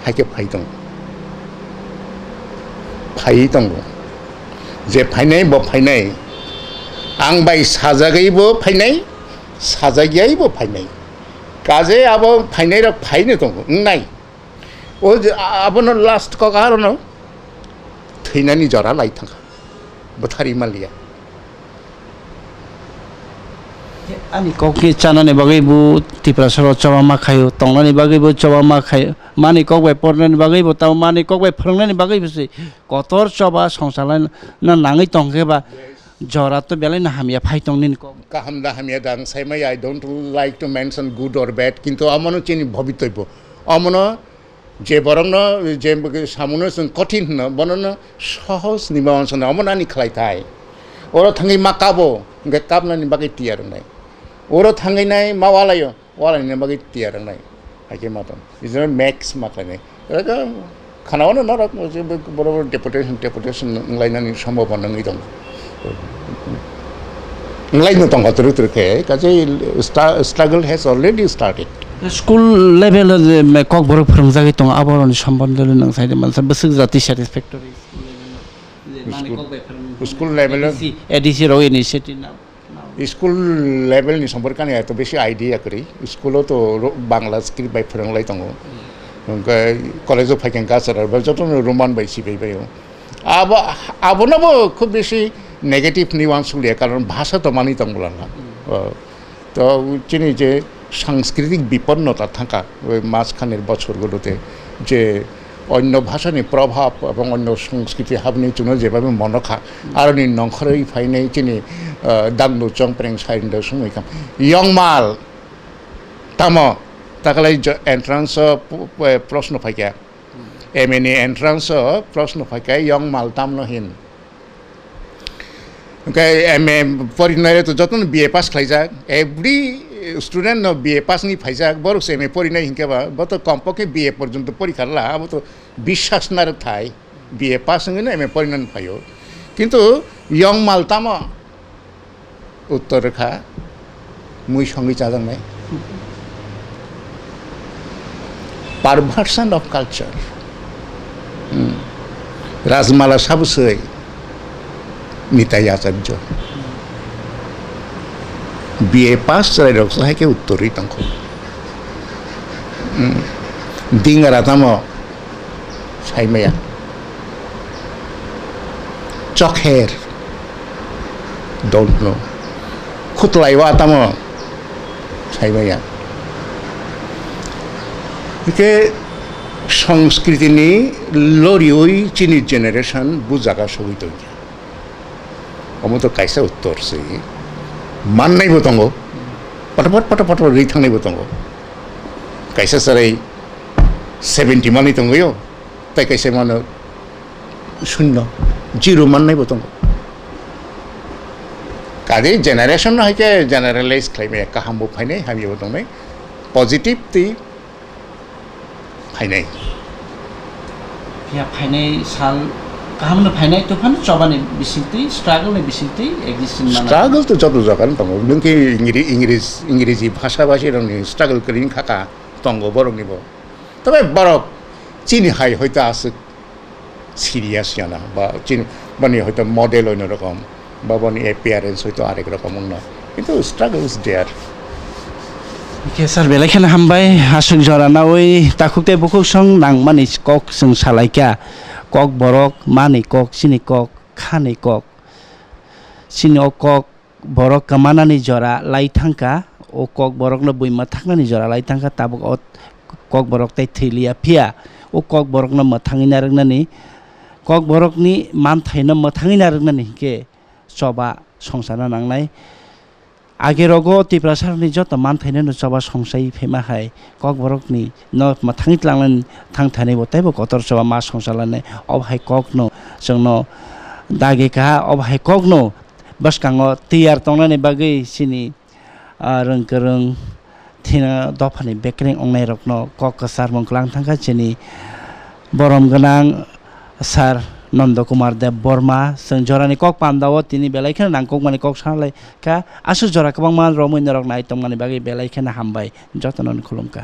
Haike pai tong. Je pai nai, bawa pai nai. आं bye साजागैबो फायनाय साजागियायबो फायनाय काजे आबो फायनाय र फायनो दं नाय ओ आबोनो last क कारनो थैनानि जरा लाइ थांखा बथारि Mallya ani kok ni chana ni bagai bu tipra soro chawa ma khayo tongna ni bagai bu chawa ma khayo mani kok bai porna ni bagai bu taw mani kok bai phrangna ni bagai bu se kotor chawa songsala na nangai tongke ba jora to belai na hamia phai tong ni kok kahamda hamia dang saimai I don't like to mention good or bad কিন্তু অমনো চিনি ভবিতব্য অমনো যে বরং যে সামনে কঠিন ন বনন সহজ নিবাসন অমনানি খাই থাই ওরা থাঙ্গি মা কাবো গে কাবনানি বাকি টিয়ার নাই ওরা থাঙ্গি নাই মা ওয়ালায়ো ওয়ালানি বাকি টিয়ার নাই আইকে মাতন ইজনে ম্যাক্স মাকানে এটা খানাওনো না রকম যে বড় বড় ডেপুটেশন লাইনানি সম্ভাবনা নাই দং লাইনো দং হতরু তুরকে কাজে struggle has already started school level kok borok phrangjagai tong aboroni সম্বন্ধ nang saide mansa besuk jati satisfactory school level ADC ro initiative now school লেভেলনি সম্পর্কে এত বেশি আইডিয়া করি স্কুলও তো বাংলা স্ক্রিপ্ট বাই ফোরংলাই দङ কলেজও ফাইকেন কাছার যত রোমান বাই সিবাই আবনাবো খুব বেশি নেগেটিভ নিউয়ান্স লিয়া কারণ ভাষা তো মানি দংলা না তো চিনি যে সাংস্কৃতিক বিপন্নতা থাকা ওই মাঝখানের বছরগুলোতে যে অন্য ভাষানি প্রভাব এবং অন্য সংস্কৃতি হাবনি জন্য যেভাবে মনখা আর নখরই ফাইনাই চিনি দাংদু চংপ্রেং সাইন্ড সময়কাম ইয়ংমাল তাম তাকালাই এন্ট্রান্স প্রশ্ন ফাইকা এমএনএ এন্ট্রান্স প্রশ্ন ফাইকা ইয়ংমাল তামনহিন এমএ পরিণয় তো যতন বিএ পাস খাইজাক এভরি স্টুডেন্ট বিএ পাস নি ফাইজাক বরক এমএ পরিণয় হিংকেবা বত কমপক্ষে বিএ পর্যন্ত পরীক্ষা লা আবো তো বিশ্বাস না থাই বিএ পাস হইনে এমএ পরিণয় ফাইও কিন্তু ইয়ং মালতাম উত্তর রেখা মুই সঙ্গে চাজাংনাই পারভার্সন অফ কালচার রাজমালা সাবুসই নিতাই আচার্য বিএ পাস চাই রকসাহাইকে উত্তরই তংখ দিঙারা তাম সাইমায়া চখের ডোন্ট নো খুতলাইবা তাম সাইমায়া একে সংস্কৃতিনি লরিওই চিনি জেনারেশন বুজাগা সহিত অমত কাইসা উত্তর সে মাননাইবো দङ পটাপট रै थांनायबो दङ कायसा साराय 70 मानि दङयो ताइ कायसा मानो शून्य जिरो माननायबो दङ कादे जेनारेशन हाइके जेनारेलाइज खालामनाय काहामबो फायनाय हामिबो दंनाय पजिटिभ ति फायनाय या फायनाय साल काहामनो फायनाय तो फान चबानि बिसिंति स्ट्रागल नि बिसिंति एग्जिस्टिं माना स्ट्रागल तो जतो जगान दङ नोंकि इंग्रेजी भाषा भाषी रंनि स्ट्रागल करिन खाका दङ बरंनिबो तबे बरक चिनि हाय हयतो आसे सिरियास जाना बा चिनि बानि हयतो मडेल होनो रकम बा बानि एपियारेंस हयतो आरेक रकम न किन्तु स्ट्रागल इज देयर के सर बेलायखाना हामबाय हासुं जराना ओइ ताखुकते बुखुक सं नांमानि कक जों सालायका कक borok mani kok sini kok khani kok sini o kok borok kamanani jora lai thangka o kok borok no buima thangnani jora lai thangka tabuk o kok borok tai thilia phia o kok borok no mathangina rnani kok borok ni man thaina mathangina rnani ke soba songsana nangnai আগেরগো ত্রিপ্রাসারনি যত মান থাইনো সবা সংসাই FEMA high cock বরকনি ন মাথাঙি লাংলান থাং Thani বতাইবো কতর সবা মা সংসালানে অবহাই ককনো जोंनो दागेका अबहाय ककनो बसकाङो तैयार तंनानि बागै सिनि रोंगोरों थिना दफानि बेकरिं अंनाय रकनो कक सार मंगलां थांगा चिनि बरम गोनां सार नंद कुमार देव बर्मा जों जरानि कक पान्दाव तिनि बेलायखा नांकक माने कक सालाय का आसु जरा गोबां मान रमैनो रक नाय तंमानि बागै बेलायखा हामबाय जतनन खुलुमका